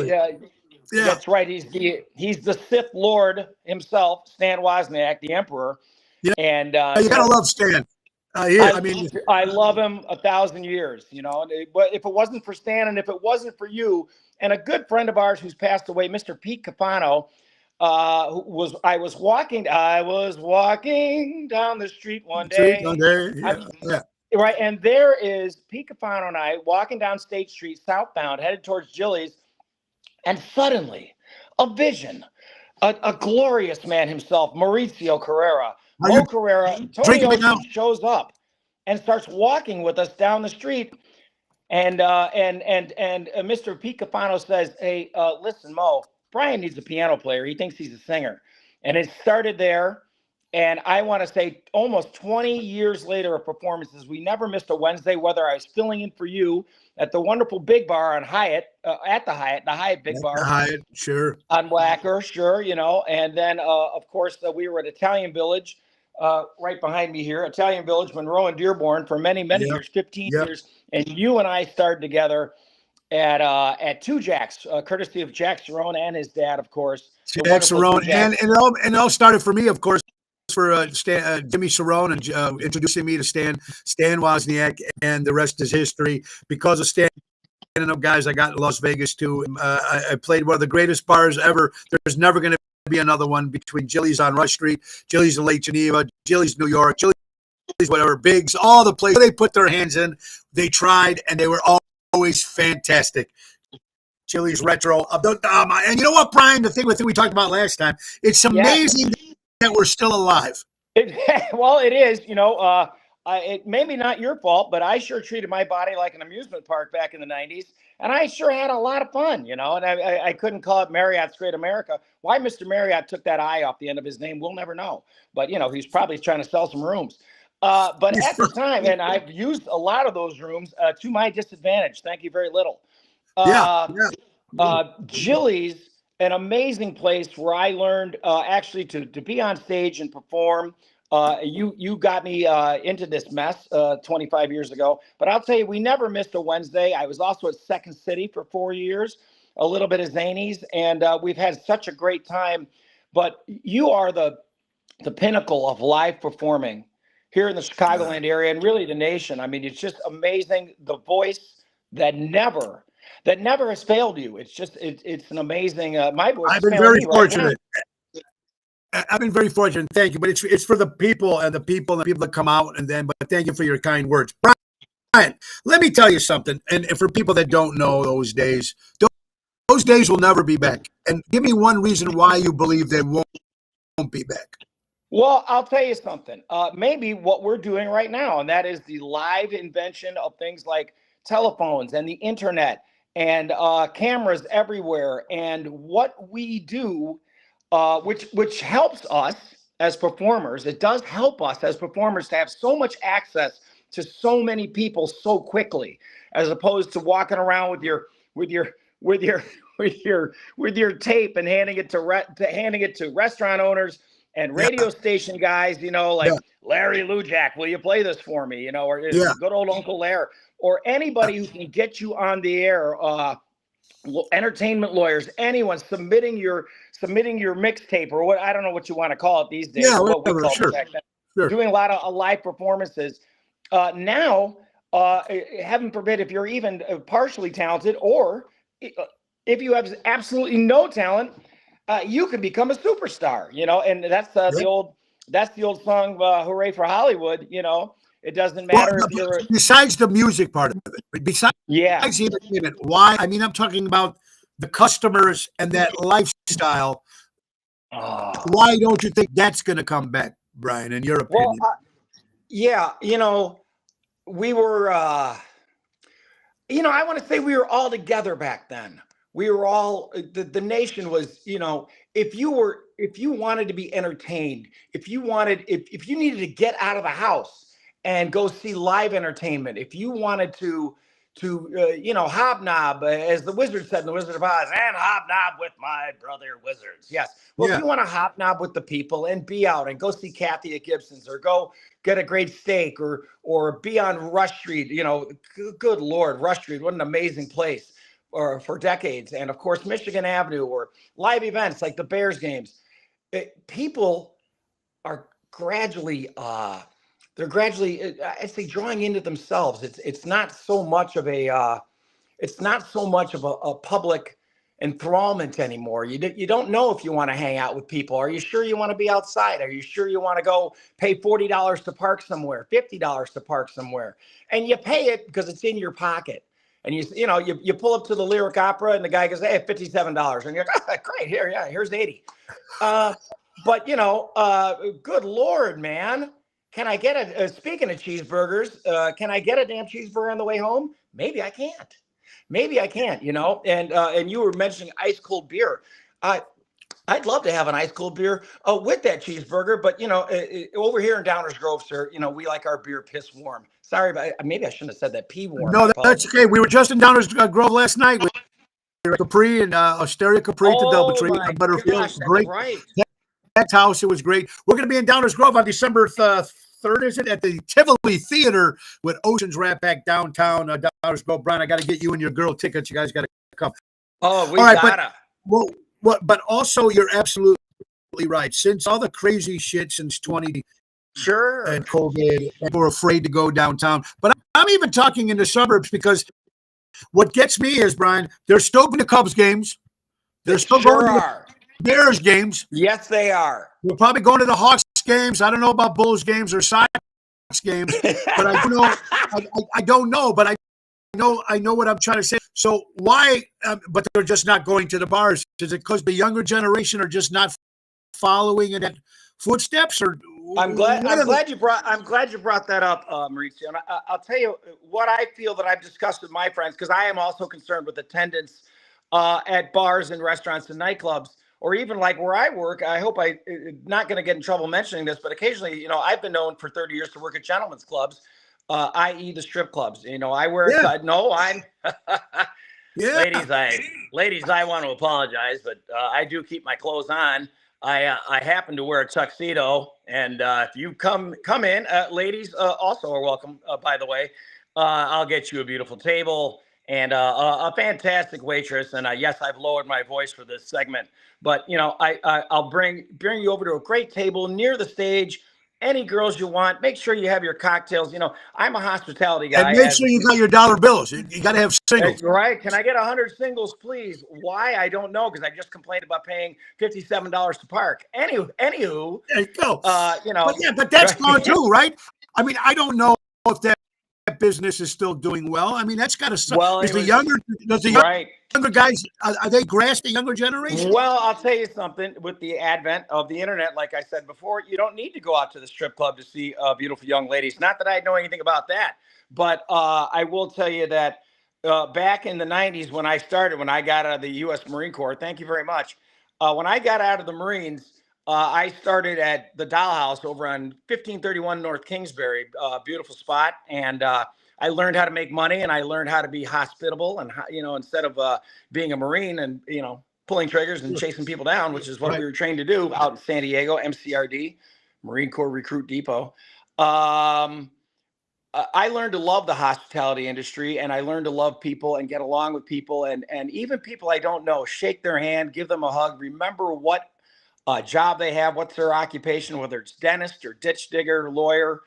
that's right. He's the Sith Lord himself, Stan Wozniak, the Emperor. Yeah. And you gotta love Stan. I mean, I love him 1,000 years. You know, but if it wasn't for Stan, and if it wasn't for you, and a good friend of ours who's passed away, Mr. Pete Cafano, I was walking down the street one day. Right, and there is Pete Cafano and I walking down State Street, southbound, headed towards Jilly's, and suddenly, a vision, a glorious man himself, Mauricio Carrera, Mo Carrera, Tony Ocean shows up and starts walking with us down the street, and Mr. Pete Cafano says, "Hey, listen, Mo, Brian needs a piano player. He thinks he's a singer," and it started there. And I want to say almost 20 years later of performances, we never missed a Wednesday, whether I was filling in for you at the wonderful Big Bar on Hyatt, the Hyatt Big Bar. The Hyatt, sure. On Wacker, sure, you know. And then, of course, we were at Italian Village, right behind me here, Italian Village, Monroe and Dearborn for many years, 15 years. And you and I started together at Two Jacks, courtesy of Jack Cerrone and his dad, of course. Jack Cerrone. And it all started for me, of course, for Jimmy Cerrone and introducing me to Stan Wozniak, and the rest is history. Because of Stan and the guys I got in Las Vegas too, I played one of the greatest bars ever. There's never going to be another one between Jilly's on Rush Street, Jilly's in Lake Geneva, Jilly's New York, Jilly's whatever, Biggs, all the places they put their hands in. They tried, and they were always fantastic. Jilly's Retro. And you know what, Brian, the thing we talked about last time, it's amazing that we're still alive. Well, it is, you know, it maybe not your fault, but I sure treated my body like an amusement park back in the 90s. And I sure had a lot of fun, you know, and I couldn't call it Marriott's Great America. Why Mr. Marriott took that I off the end of his name, we'll never know. But, you know, he's probably trying to sell some rooms. But at the time, and I've used a lot of those rooms to my disadvantage. Thank you very little. Jilly's, an amazing place where I learned actually to be on stage and perform. You got me into this mess 25 years ago, but I'll tell you, we never missed a Wednesday. I was also at Second City for 4 years, a little bit of Zanies, and we've had such a great time. But you are the pinnacle of live performing here in the Chicagoland area and really the nation. I mean, it's just amazing. The voice that never has failed you. It's just, it's an amazing, my voice. I've been very fortunate. I've been very fortunate. Thank you. But it's for the people that come out but thank you for your kind words. Brian, let me tell you something. And for people that don't know those days will never be back. And give me one reason why you believe they won't be back. Well, I'll tell you something. Maybe what we're doing right now, and that is the live invention of things like telephones and the internet and cameras everywhere, and what we do, which helps us as performers. It does help us as performers to have so much access to so many people so quickly, as opposed to walking around with your tape and handing it to restaurant owners and Yeah. radio station guys, like Yeah. Larry Lujak, will you play this for me? Or Yeah. good old Uncle Lair, or anybody who can get you on the air. Entertainment lawyers, anyone submitting your mixtape, or what, I don't know what you want to call it these days, Yeah. or what we Whatever. called Sure. it back then. Sure. Doing a lot of live performances. Now, heaven forbid, if you're even partially talented, or if you have absolutely no talent, you can become a superstar. And that's Yeah. the old song, "Hooray for Hollywood." It doesn't Well, matter if you're. besides the music part of it, besides Yeah. the entertainment, why? I mean, I'm talking about the customers and that lifestyle. Oh. Why don't you think that's going to come back, Brian, in your opinion? Well, yeah, we were, I want to say we were all together back then. We were all, the nation was, if you wanted to be entertained, if you needed to get out of the house and go see live entertainment, if you wanted to hobnob, as the wizard said in The Wizard of Oz, and hobnob with my brother wizards. Yes. Well, Yeah. if you want to hobnob with the people and be out and go see Kathy at Gibson's, or go get a great steak, or be on Rush Street, good Lord, Rush Street, what an amazing place for decades. And of course, Michigan Avenue, or live events like the Bears games. People are gradually, I'd say, drawing into themselves. It's not so much of a public enthrallment anymore. You don't know if you want to hang out with people. Are you sure you want to be outside? Are you sure you want to go pay $40 to park somewhere, $50 to park somewhere? And you pay it because it's in your pocket. And you pull up to the Lyric Opera, and the guy goes, "Hey, $57." And you're like, "Oh, great, here's 80." But good Lord, man. Can I get speaking of cheeseburgers, can I get a damn cheeseburger on the way home? Maybe I can't. And you were mentioning ice cold beer. I'd love to have an ice cold beer with that cheeseburger, but over here in Downers Grove, sir, we like our beer piss warm. Sorry, but maybe I shouldn't have said that. P warm. No, that's okay. We were just in Downers Grove last night with Capri and Osteria Capri to Doubletree. My Butterfield. gosh, that's Great. right. That house, it was great. We're going to be in Downers Grove on December 3rd, is it? At the Tivoli Theater with Ocean's Rat Pack downtown Downers Grove. Brian, I got to get you and your girl tickets. You guys got to come. Oh, we All right, gotta. But also, you're absolutely right. Since all the crazy shit since 20 Sure. and COVID, and we're afraid to go downtown. But I'm even talking in the suburbs, because what gets me is, Brian, they're still going to Cubs games. They're still going to the Bears games. Yes, they are. We're probably going to the Hawks games. I don't know about Bulls games or Sox games, but I do know. I don't know, but I know what I'm trying to say. So why? But they're just not going to the bars. Is it because the younger generation are just not following in that footsteps? Or I'm glad you brought that up, Mauricio. And I'll tell you what I feel that I've discussed with my friends, because I am also concerned with attendance at bars and restaurants and nightclubs, or even like where I work. I hope I'm not going to get in trouble mentioning this, but occasionally, I've been known for 30 years to work at gentlemen's clubs, i.e. the strip clubs. I wear ladies, I want to apologize, but I do keep my clothes on. I happen to wear a tuxedo, and if you come in, ladies also are welcome. By the way, I'll get you a beautiful table and a fantastic waitress. And yes, I've lowered my voice for this segment, but I'll bring you over to a great table near the stage. Any girls you want. Make sure you have your cocktails. I'm a hospitality guy. And make sure you got your dollar bills. You got to have singles. Right. Can I get 100 singles, please? Why? I don't know, because I just complained about paying $57 to park. Anywho. There you go. But that's right. gone too, right? I mean, I don't know if that business is still doing well. I mean, that's got to. Well, does the right. younger guys, are they grasping the younger generation? Well, I'll tell you something. With the advent of the internet, like I said before, you don't need to go out to the strip club to see beautiful young ladies. Not that I know anything about that, but I will tell you that back in the 90s, when I got out of the U.S. Marine Corps, thank you very much. When I got out of the Marines, I started at the Dollhouse over on 1531 North Kingsbury, beautiful spot. And I learned how to make money, and I learned how to be hospitable, and instead of being a Marine and pulling triggers and chasing people down, which is what Right. we were trained to do out in San Diego, MCRD, Marine Corps Recruit Depot. I learned to love the hospitality industry, and I learned to love people and get along with people, and even people I don't know, shake their hand, give them a hug, remember what job they have, what's their occupation, whether it's dentist or ditch digger, lawyer,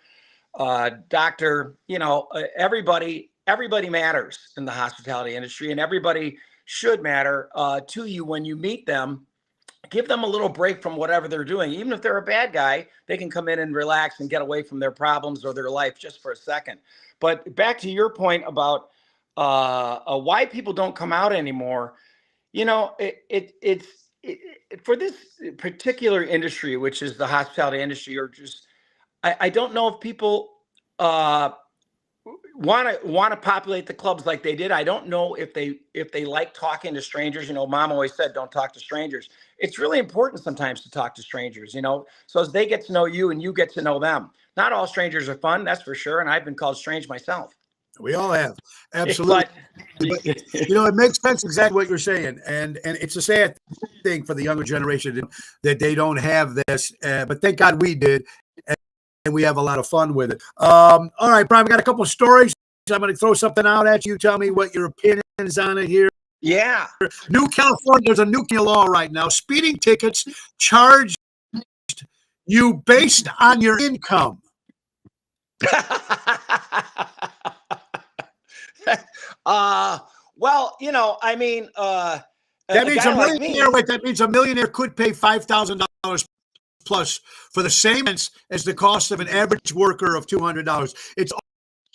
doctor, everybody matters in the hospitality industry, and everybody should matter to you when you meet them. Give them a little break from whatever they're doing. Even if they're a bad guy, they can come in and relax and get away from their problems or their life just for a second. But back to your point about why people don't come out anymore, it's for this particular industry, which is the hospitality industry, or just I don't know if people want to populate the clubs like they did. I don't know if they like talking to strangers. Mom always said, don't talk to strangers. It's really important sometimes to talk to strangers, so as they get to know you and you get to know them. Not all strangers are fun, that's for sure. And I've been called strange myself. We all have. Absolutely. But, it makes sense exactly what you're saying. And it's a sad thing for the younger generation that they don't have this. But thank God we did. And we have a lot of fun with it. All right, Brian, we got a couple of stories. I'm going to throw something out at you. Tell me what your opinion is on it here. Yeah. New California, there's a new law right now. Speeding tickets charged you based on your income. Well, that means a millionaire. That means a millionaire could pay $5,000 plus for the same as the cost of an average worker of $200. It's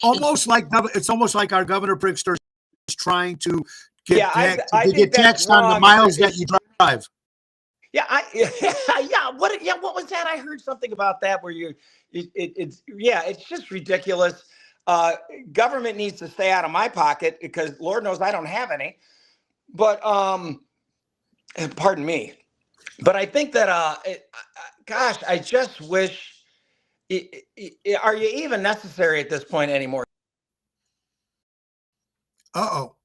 almost like our Governor Pritzker is trying to get taxed on the miles that you drive. Yeah, what was that? I heard something about that where it's just ridiculous. Government needs to stay out of my pocket because Lord knows I don't have any. But pardon me. But I think that I just wish. Are you even necessary at this point anymore? Uh-oh.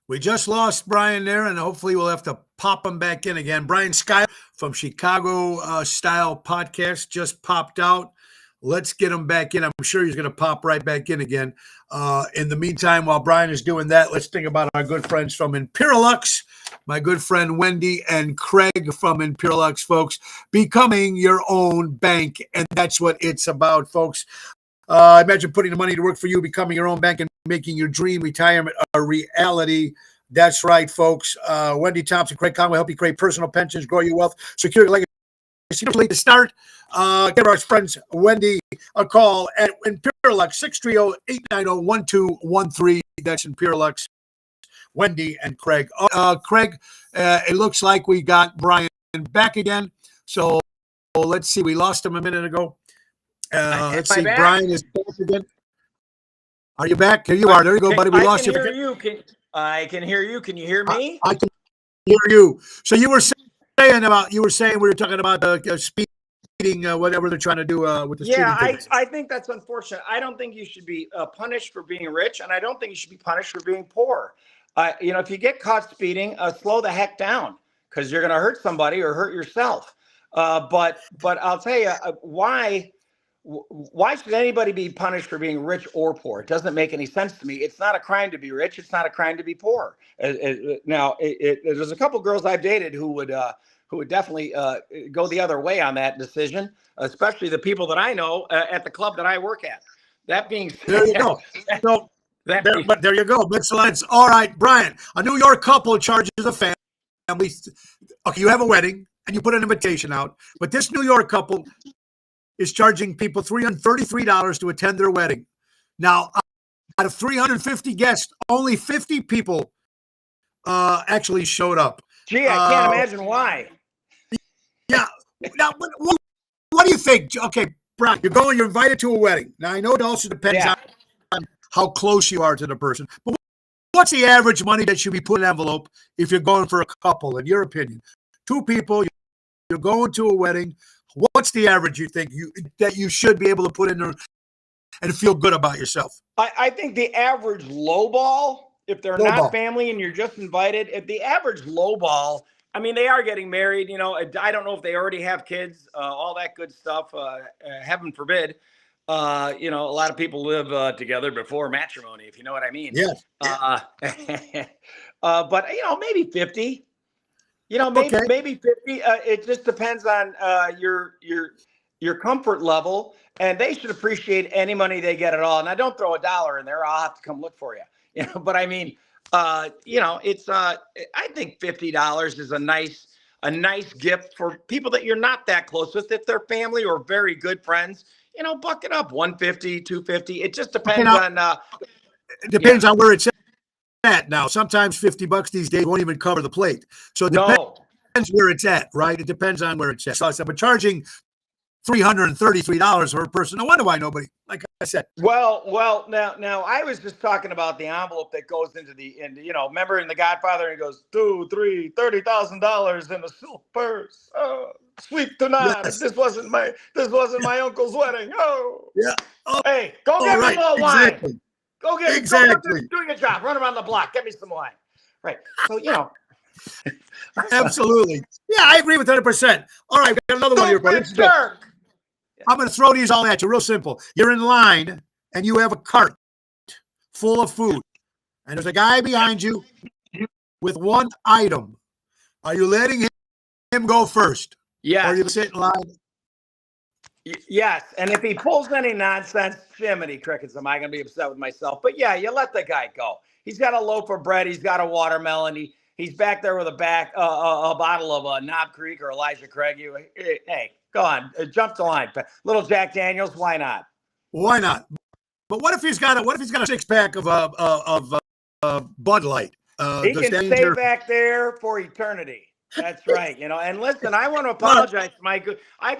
We just lost Brian there, and hopefully we'll have to pop him back in again. Brian Schuyler from Chicago Style Podcast just popped out. Let's get him back in. I'm sure he's going to pop right back in again. In the meantime, while Brian is doing that, let's think about our good friends from Imperialux, my good friend Wendy and Craig from Imperialux, folks, becoming your own bank. And that's what it's about, folks. Imagine putting the money to work for you, becoming your own bank, and making your dream retirement a reality. That's right, folks. Wendy Thompson, Craig Conway help you create personal pensions, grow your wealth, secure your legacy. To start, give our friends Wendy a call at Imperialux, 630-890-1213. That's Imperialux, Wendy and Craig. Craig, it looks like we got Brian back again. So let's see. We lost him a minute ago. Let's see. Brian is back again. Are you back? Here you are. There you go, buddy. We lost you. I can hear you. Can you hear me? I can hear you. So you were saying we were talking about speeding, whatever they're trying to do with the speeding tickets. I think that's unfortunate. I don't think you should be punished for being rich, and I don't think you should be punished for being poor. If you get caught speeding, slow the heck down because you're going to hurt somebody or hurt yourself. But I'll tell you why should anybody be punished for being rich or poor? It doesn't make any sense to me. It's not a crime to be rich. It's not a crime to be poor. Now, there's a couple girls I've dated who would definitely go the other way on that decision, especially the people that I know at the club that I work at. That being said, there you go. But there you go. Let's all right, Brian. A New York couple charges a family. Okay, you have a wedding and you put an invitation out, but this New York couple is charging people $333 to attend their wedding. Now, out of 350 guests, only 50 people actually showed up. Gee, I can't imagine why. Yeah. Now, what do you think? Okay, Brian, you're invited to a wedding. Now, I know it also depends on how close you are to the person. But what's the average money that should be put in an envelope if you're going for a couple, in your opinion? Two people, you're going to a wedding. What's the average you think that you should be able to put in there and feel good about yourself? I think the average lowball, if they're not family and you're just invited, if the average lowball I mean, they are getting married. I don't know if they already have kids, all that good stuff. Heaven forbid. A lot of people live together before matrimony, if you know what I mean. Yes. Uh, but maybe 50. Maybe Okay. maybe 50. It just depends on your comfort level, and they should appreciate any money they get at all. And I don't throw a dollar in there; I'll have to come look for you. But I mean, it's I think $50 is a nice gift for people that you're not that close with. If they're family or very good friends, buck it up 150, 250. It just depends on. It depends on where it's at now. Sometimes $50 these days won't even cover the plate. So it No. depends where it's at, right? It depends on where it's at. So I said, but charging $333 per person. No wonder why nobody, like I said. Well, now I was just talking about the envelope that goes into remember in The Godfather, he goes, 2, 3, $30,000 in a silk purse. Oh, sweet tonight. Yes. This wasn't my uncle's wedding. Oh, Yeah. Oh, hey, go get me right. a little wine. Exactly. Go get Exactly. do your job. Run around the block. Get me some wine. Right. So Absolutely. Yeah, I agree with 100%. All right, we got another one here. stupid jerk. I'm going to throw these all at you real simple. You're in line and you have a cart full of food, and there's a guy behind you with one item. Are you letting him go first? Yes. Or you sit in line? Yes. And if he pulls any nonsense, Jiminy Crickets, am I going to be upset with myself? But yeah, you let the guy go. He's got a loaf of bread. He's got a watermelon. He's back there with a bottle of Knob Creek or Elijah Craig. Hey, go on, jump the line. Little Jack Daniels, why not? Why not? But what if he's got a 6-pack of Bud Light? He can stay back there for eternity. That's right. And listen, I want to apologize to my good. I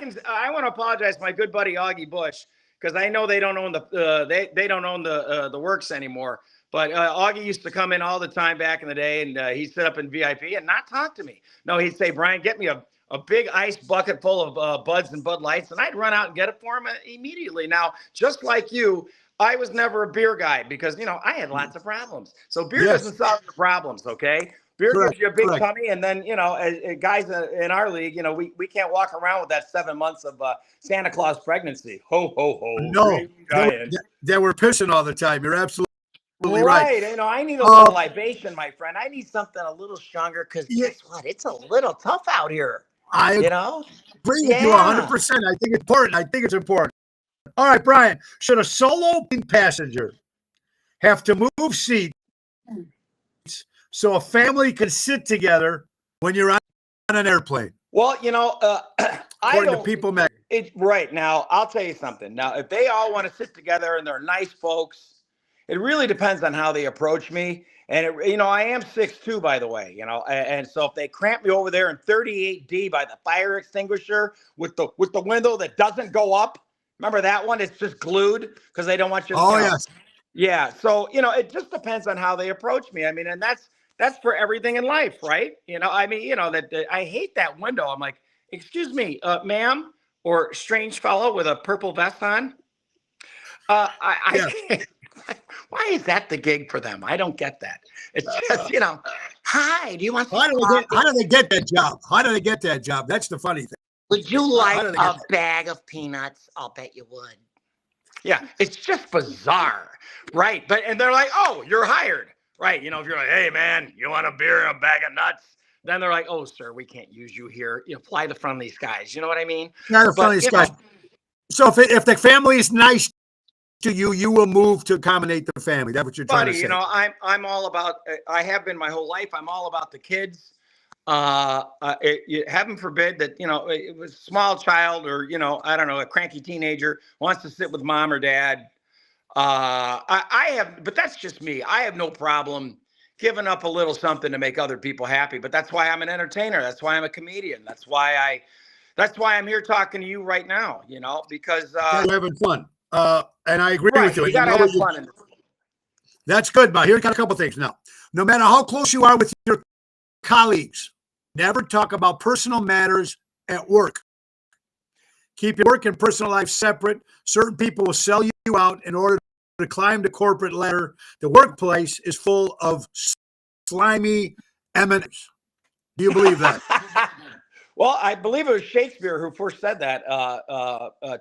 want to apologize to my good buddy Augie Bush, because I know they don't own they don't own the works anymore. But Augie used to come in all the time back in the day, and he'd sit up in VIP and not talk to me. No, he'd say, Brian, get me a big ice bucket full of Buds and Bud Lights, and I'd run out and get it for him immediately. Now, just like you, I was never a beer guy because, I had lots of problems. So beer doesn't solve your problems, okay? Beer gives you a big tummy, and then, as guys in our league, we can't walk around with that 7 months of Santa Claus pregnancy. Ho, ho, ho. No, they were pissing all the time. You're absolutely right. I need a little libation, my friend. I need something a little stronger because guess what? It's a little tough out here. I agree with you 100%. I think it's important. All right, Brian, should a solo passenger have to move seats so a family can sit together when you're on an airplane? Well, according to People Magazine. Right. Now, I'll tell you something. Now, if they all want to sit together and they're nice folks, it really depends on how they approach me. And, I am 6'2", by the way, and so if they cramp me over there in 38D by the fire extinguisher with the window that doesn't go up, remember that one? It's just glued because they don't want you to. Oh, yes. Yeah. So, it just depends on how they approach me. I mean, and that's for everything in life, right? That I hate that window. I'm like, excuse me, ma'am, or strange fellow with a purple vest on. Why is that the gig for them? I don't get that. It's just, hi, do you want how do they get that job? How do they get that job? That's the funny thing. Would you like a bag of peanuts? I'll bet you would. Yeah, it's just bizarre, right? And they're like, oh, you're hired, right? If you're like, hey, man, you want a beer and a bag of nuts? Then they're like, oh, sir, we can't use you here. Fly the friendly skies. You know what I mean? Yeah, the friendly skies. So if the family is nice to you, you will move to accommodate the family. That's what you're trying to say. I'm all about. I have been my whole life. I'm all about the kids. Heaven forbid that it was a small child or I don't know, a cranky teenager wants to sit with mom or dad. I have, but that's just me. I have no problem giving up a little something to make other people happy. But that's why I'm an entertainer. That's why I'm a comedian. That's why I'm here talking to you right now. Because you're having fun. And I agree with you. You gotta have fun. That's good, but here's got a couple things now. No matter how close you are with your colleagues, never talk about personal matters at work. Keep your work and personal life separate. Certain people will sell you out in order to climb the corporate ladder. The workplace is full of slimy M&Ms. Do you believe that? Well, I believe it was Shakespeare who first said that,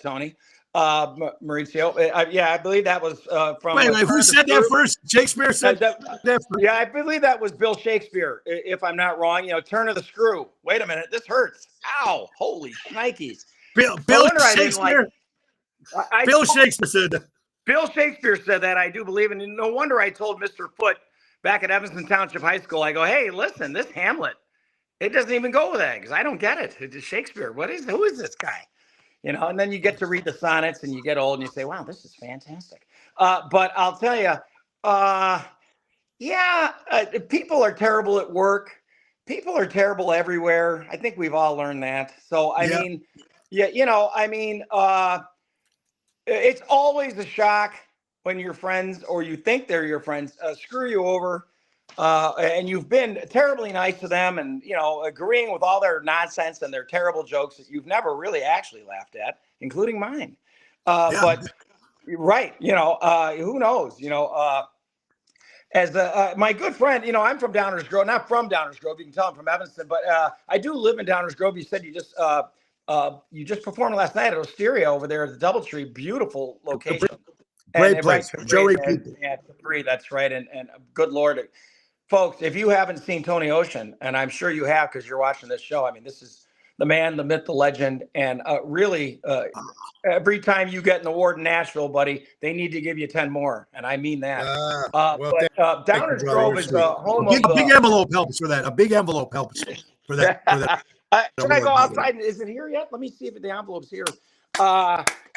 Tony. Maurizio. Yeah, I believe that was from. Wait, Turn who of the said that Screw. first? Shakespeare said that first. Yeah, I believe that was Bill Shakespeare, if I'm not wrong. Turn of the screw. Wait a minute, this hurts. Ow! Holy shnikes! Bill No wonder I didn't Shakespeare. Bill Shakespeare said that. Bill Shakespeare said that, I do believe, and no wonder I told Mr. Foote back at Evanston Township High School. I go, hey, listen, this Hamlet, it doesn't even go with that because I don't get it. It's Shakespeare. Who is this guy? And then you get to read the sonnets and you get old and you say, wow, this is fantastic. But I'll tell you, people are terrible at work. People are terrible everywhere. I think we've all learned that. So, I mean, it's always a shock when your friends, or you think they're your friends, screw you over. And you've been terribly nice to them and, agreeing with all their nonsense and their terrible jokes that you've never really actually laughed at, including mine. But right. Who knows, as my good friend, I'm from Downers Grove, not from Downers Grove. You can tell I'm from Evanston, but I do live in Downers Grove. You said you just performed last night at Osteria over there at the Doubletree. Beautiful location. Great place. Joey people. Yeah, Capri, that's right. And good Lord, folks, if you haven't seen Tony Ocean, and I'm sure you have because you're watching this show, I mean, this is the man, the myth, the legend. And really, every time you get an award in Nashville, buddy, they need to give you 10 more. And I mean that. Downers Grove is home of... A big envelope helps for that. A big envelope helps for that. Should I go outside? Is it here yet? Let me see if the envelope's here.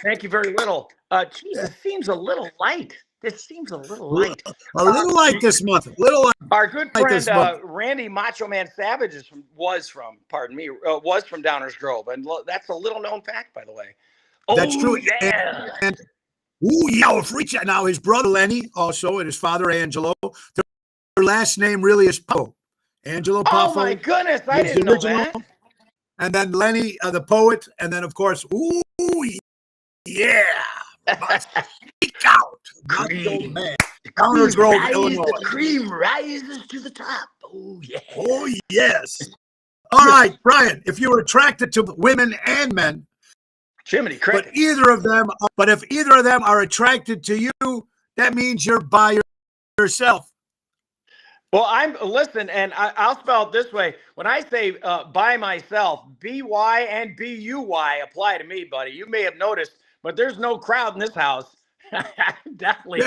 Thank you very little. Geez, it seems a little light. This seems a little light. A little light this month. A little light. Our good friend Randy Macho Man Savage was from Downers Grove, and that's a little known fact, by the way. That's true. Yeah. Now his brother Lenny also, and his father Angelo. Their last name really is Poe. Angelo Poffo. Oh my goodness, I didn't know that. And then Lenny, the poet, and then of course, speak out, Cream. man. Downers Grove, Illinois. The cream rises to the top. Oh yeah. Oh yes. All right, Brian. If you were attracted to women and men, Jiminy Cricket. but if either of them are attracted to you, that means you're by yourself. Well, listen, and I'll spell it this way. When I say by myself, B-Y and B-U-Y apply to me, buddy. You may have noticed, but there's no crowd in this house. I'm definitely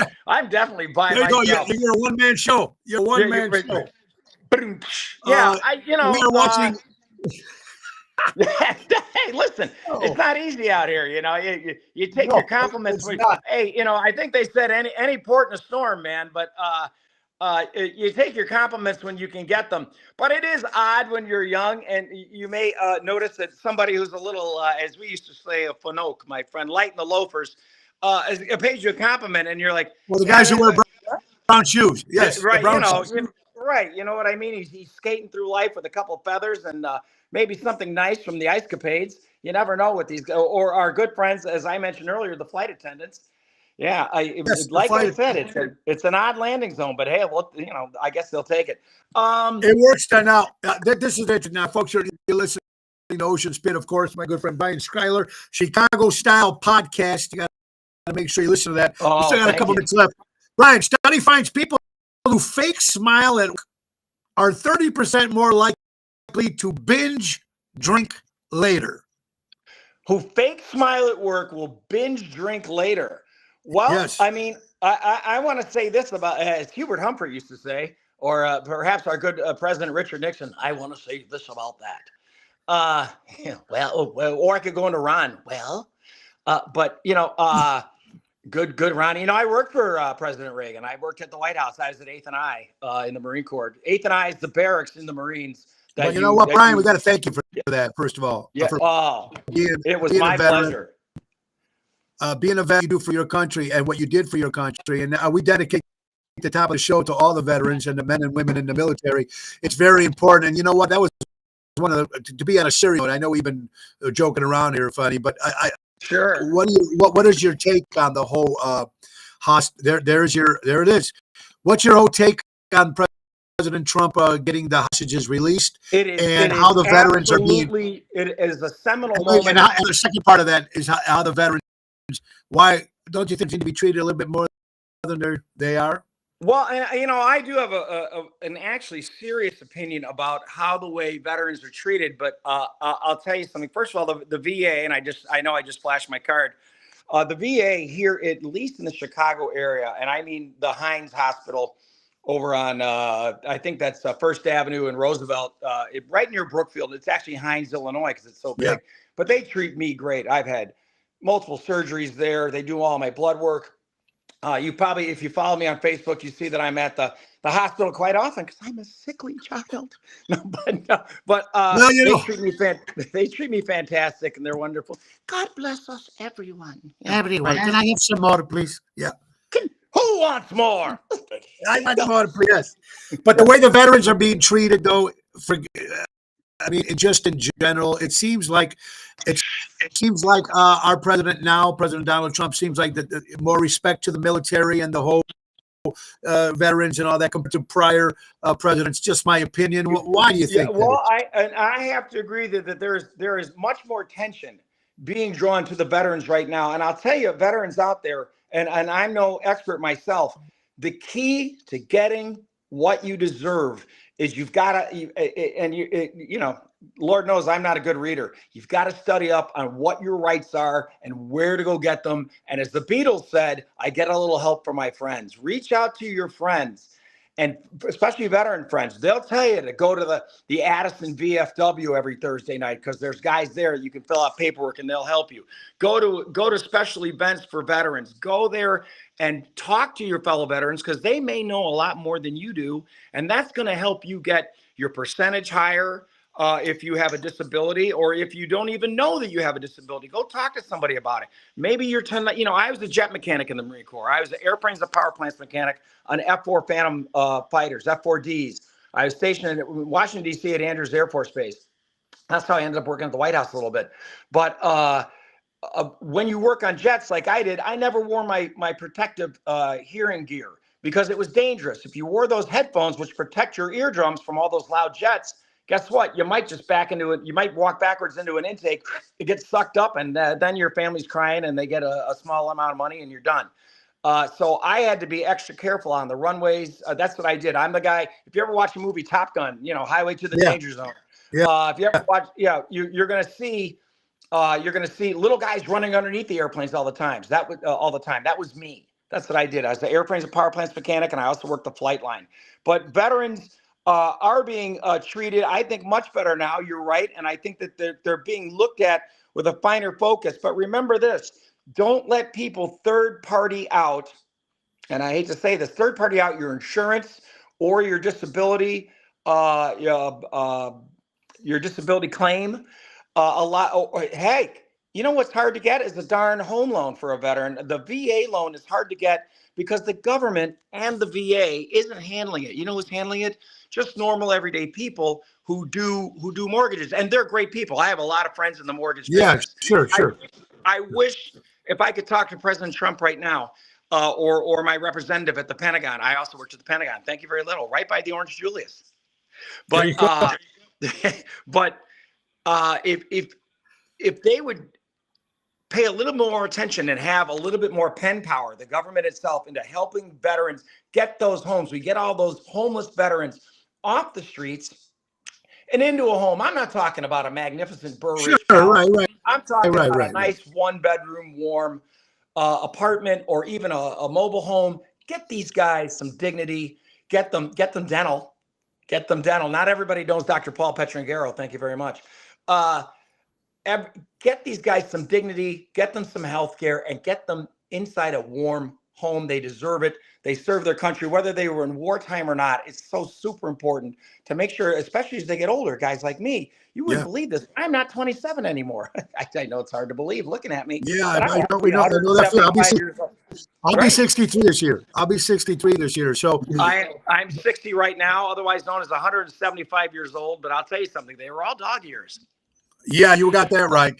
by myself. You're a one-man show. You're a one-man show. Yeah, we are watching. Hey, listen, it's not easy out here. You take your compliments. Hey, I think they said any port in a storm, man. But you take your compliments when you can get them. But it is odd when you're young, and you may notice that somebody who's a little, as we used to say, a fanoke, my friend, light in the loafers, pays you a compliment, and you're like, well, the guys who wear brown shoes, yes, right? Shoes. Right. You know what I mean? He's skating through life with a couple of feathers and maybe something nice from the ice capades. You never know what these or our good friends, as I mentioned earlier, the flight attendants. Yeah, like I said, it's an odd landing zone, but hey, well, I guess they'll take it. It works now. This is it now, folks. You're listening to Ocean Spit, of course. My good friend Brian Schuyler, Chicago Style Podcast. You got to make sure you listen to that. We still got a couple minutes left. Brian, study finds people who fake smile at are 30% more likely to binge drink later. Who fake smile at work will binge drink later. Well, yes. I mean, I want to say this about, as Hubert Humphrey used to say, or perhaps our good President Richard Nixon, I want to say this about that. Or I could go into Ron. Good, Ronnie. I worked for President Reagan. I worked at the White House. I was at 8th and I in the Marine Corps. 8th and I is the barracks in the Marines. Well, you know what, Brian? We got to thank you for that, first of all. Yeah. It was my pleasure. Being a vet you do for your country and what you did for your country. And we dedicate the top of the show to all the veterans and the men and women in the military. It's very important. And you know what? That was one of the, to be on a serious note. I know we've been joking around here, funny, but sure. What is your take on the whole there it is. What's your whole take on President President Trump getting the hostages released, It is, and it how is the veterans are being. absolutely, it is a seminal And moment. the second part of that is how the veterans. Why don't you think they need to be treated a little bit more than they are? Well, and, you know, I do have an actually serious opinion about how the way veterans are treated. But I'll tell you something. First of all, the VA, and I know I just flashed my card. The VA here, at least in the Chicago area, and I mean the Hines Hospital over on, I think that's First Avenue and Roosevelt, right near Brookfield. It's actually Hines, Illinois, because it's so big. Yeah. But they treat me great. I've had multiple surgeries there. They do all my blood work. You probably, if you follow me on Facebook, you see that I'm at the hospital quite often because I'm a sickly child. But Well, you know. they treat me fantastic, and they're wonderful. God bless us, everyone. Everyone, can I have some more, please? Yeah. Who wants more? I want more, please. Yes. But the way the veterans are being treated, though, I mean, just in general, it seems like our president now, President Donald Trump, seems like the more respect to the military and the whole veterans and all that compared to prior presidents. Just my opinion. Why do you think? Yeah, well, I have to agree that there is much more attention being drawn to the veterans right now, and I'll tell you, veterans out there, and I'm no expert myself. The key to getting what you deserve is you've got to, and you know, Lord knows I'm not a good reader. You've got to study up on what your rights are and where to go get them. And as the Beatles said, I get a little help from my friends. Reach out to your friends, and especially veteran friends. They'll tell you to go to the Addison VFW every Thursday night because there's guys there. You can fill out paperwork and they'll help you. Go to special events for veterans. Go there and talk to your fellow veterans because they may know a lot more than you do. And that's going to help you get your percentage higher if you have a disability, or if you don't even know that you have a disability. Go talk to somebody about it. Maybe you're I was a jet mechanic in the Marine Corps. I was an airplanes and power plants mechanic on F-4 Phantom fighters, F-4Ds. I was stationed in Washington, D.C. at Andrews Air Force Base. That's how I ended up working at the White House a little bit. But when you work on jets like I did, I never wore my protective hearing gear because it was dangerous. If you wore those headphones, which protect your eardrums from all those loud jets, guess what? You might just back into it. You might walk backwards into an intake. It gets sucked up, and then your family's crying, and they get a small amount of money, and you're done. So I had to be extra careful on the runways. That's what I did. I'm the guy. If you ever watch a movie, Top Gun, Highway to the Danger Zone. Yeah. If you ever watch, you're gonna see little guys running underneath the airplanes all the time. All the time. That was me. That's what I did. I was the airplanes and power plants mechanic, and I also worked the flight line. But veterans are being treated, I think, much better now. You're right. And I think that they're being looked at with a finer focus. But remember this, don't let people third party out. And I hate to say this, third party out your insurance or your disability, your disability claim. Hey, you know what's hard to get is a darn home loan for a veteran. The VA loan is hard to get because the government and the VA isn't handling it. You know who's handling it? Just normal everyday people who do mortgages, and they're great people. I have a lot of friends in the mortgage business. Yeah, sure. I wish if I could talk to President Trump right now, or my representative at the Pentagon. I also worked at the Pentagon. Thank you very little, right by the Orange Julius. But if they would pay a little more attention and have a little bit more pen power, the government itself, into helping veterans get those homes. We get all those homeless veterans off the streets and into a home. I'm not talking about a magnificent Burridge house. Right. I'm talking about a nice one-bedroom, warm apartment, or even a mobile home. Get these guys some dignity. Get them dental. Get them dental. Not everybody knows Dr. Paul Petrangaro. Thank you very much. Get these guys some dignity, get them some health care, and get them inside a warm home. They deserve it. They serve their country, whether they were in wartime or not. It's so super important to make sure, especially as they get older, guys like me. You wouldn't believe this. I'm not 27 anymore. I know it's hard to believe looking at me. Yeah, I know that. I'll be 63 this year. So I'm 60 right now, otherwise known as 175 years old. But I'll tell you something. They were all dog years. Yeah, you got that right.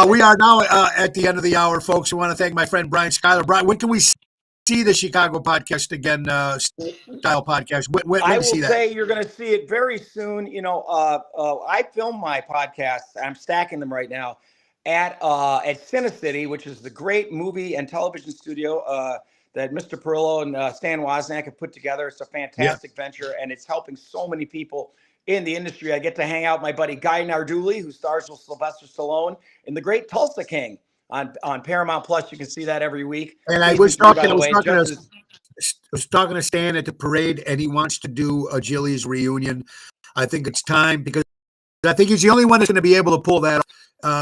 We are now at the end of the hour, folks. I want to thank my friend Brian Schuyler. Brian, when can we see see the Chicago podcast again, style podcast? When I do will you see that? say you're going to see it very soon. I film my podcasts. I'm stacking them right now at Cinecity, which is the great movie and television studio that Mr. Perillo and Stan Wozniak have put together. It's a fantastic venture, and it's helping so many people in the industry. I get to hang out with my buddy Guy Narduli, who stars with Sylvester Stallone in The Great Tulsa King on Paramount Plus. You can see that every week. And I was talking to Stan at the parade, and he wants to do a Jilly's reunion. I think it's time, because I think he's the only one that's going to be able to pull that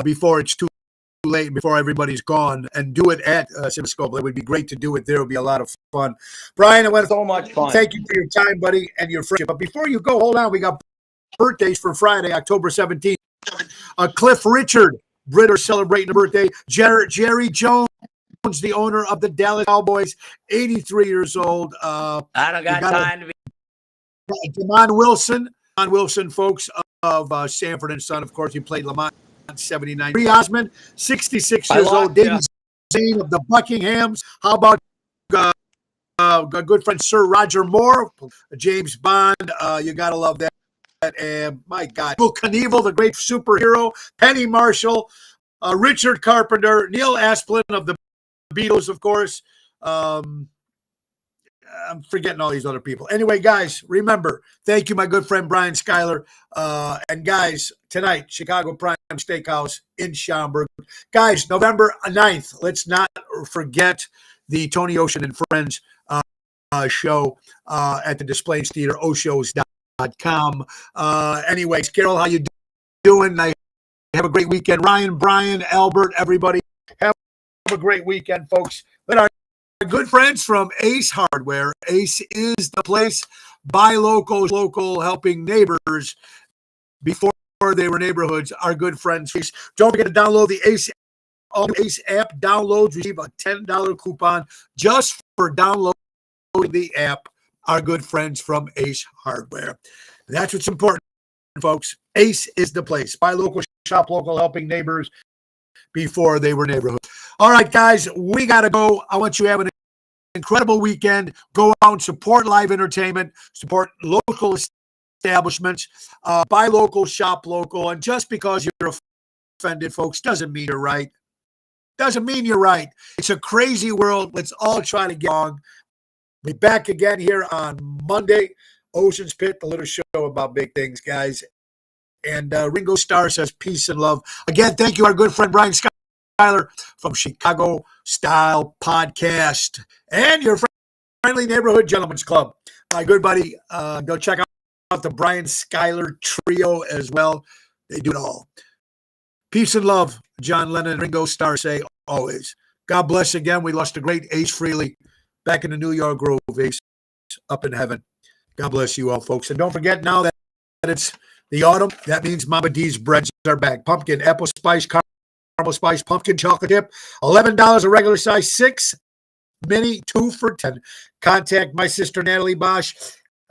before it's too late, before everybody's gone, and do it at CinemaScope. It would be great to do it there. It would be a lot of fun. Brian, I want to so much fun. Thank you for your time, buddy, and your friendship. But before you go, hold on. We got birthdays for Friday, October 17th. Cliff Richard, Britter, celebrating a birthday. Jerry Jones, the owner of the Dallas Cowboys, 83 years old. I don't got time to be. Demond Wilson, folks, of Sanford and Son. Of course, he played Lamont 79. Bree Osmond, 66 years old. David Zane of the Buckinghams. How about a good friend, Sir Roger Moore, James Bond? You got to love that. And my God, Evel Knievel, the great superhero. Penny Marshall, Richard Carpenter, Neil Asplin of the Beatles, of course. I'm forgetting all these other people. Anyway, guys, remember, thank you, my good friend Brian Schuyler. And guys, tonight, Chicago Prime Steakhouse in Schaumburg. Guys, November 9th, let's not forget the Tony Ocean and Friends show at the Displays Theater, oshows.com. Anyways, Carol, how you doing? I have a great weekend. Ryan, Brian, Albert, everybody, have a great weekend, folks. Let our good friends from Ace Hardware. Ace is the place. Buy local, helping neighbors before they were neighborhoods. Our good friends. Don't forget to download the Ace app. Downloads, receive a $10 coupon just for downloading the app. Our good friends from Ace Hardware. That's what's important, folks. Ace is the place. Buy local, shop local, helping neighbors before they were neighborhoods. All right, guys, we got to go. I want you to have an incredible weekend. Go out and support live entertainment, support local establishments, buy local, shop local. And just because you're offended, folks, doesn't mean you're right. Doesn't mean you're right. It's a crazy world. Let's all try to get along. Be back again here on Monday. Ocean's Pit, the little show about big things, guys. And Ringo Starr says peace and love. Again, thank you, our good friend Brian Schuyler from Chicago Style Podcast and your friendly neighborhood gentlemen's club. My good buddy, go check out the Brian Schuyler Trio as well. They do it all. Peace and love, John Lennon and Ringo Starr say always. God bless again. We lost a great Ace Frehley back in the New York Grove. Ace up in heaven. God bless you all, folks. And don't forget now that it's the autumn, that means Mama D's breads are back. Pumpkin, apple spice, caramel spice, pumpkin chocolate dip, $11 a regular size, 6 mini, 2 for $10. Contact my sister Natalie Bosch,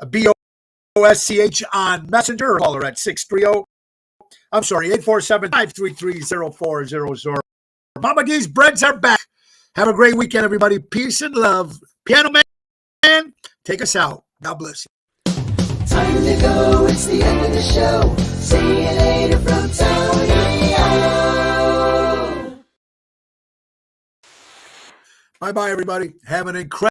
BOSCH on Messenger, or call her at 847-533-0400. Mama D's breads are back. Have a great weekend, everybody. Peace and love. Piano Man, take us out. God bless you. Time to go, it's the end of the show. See you later from Tony O. Bye-bye, everybody. Have an incredible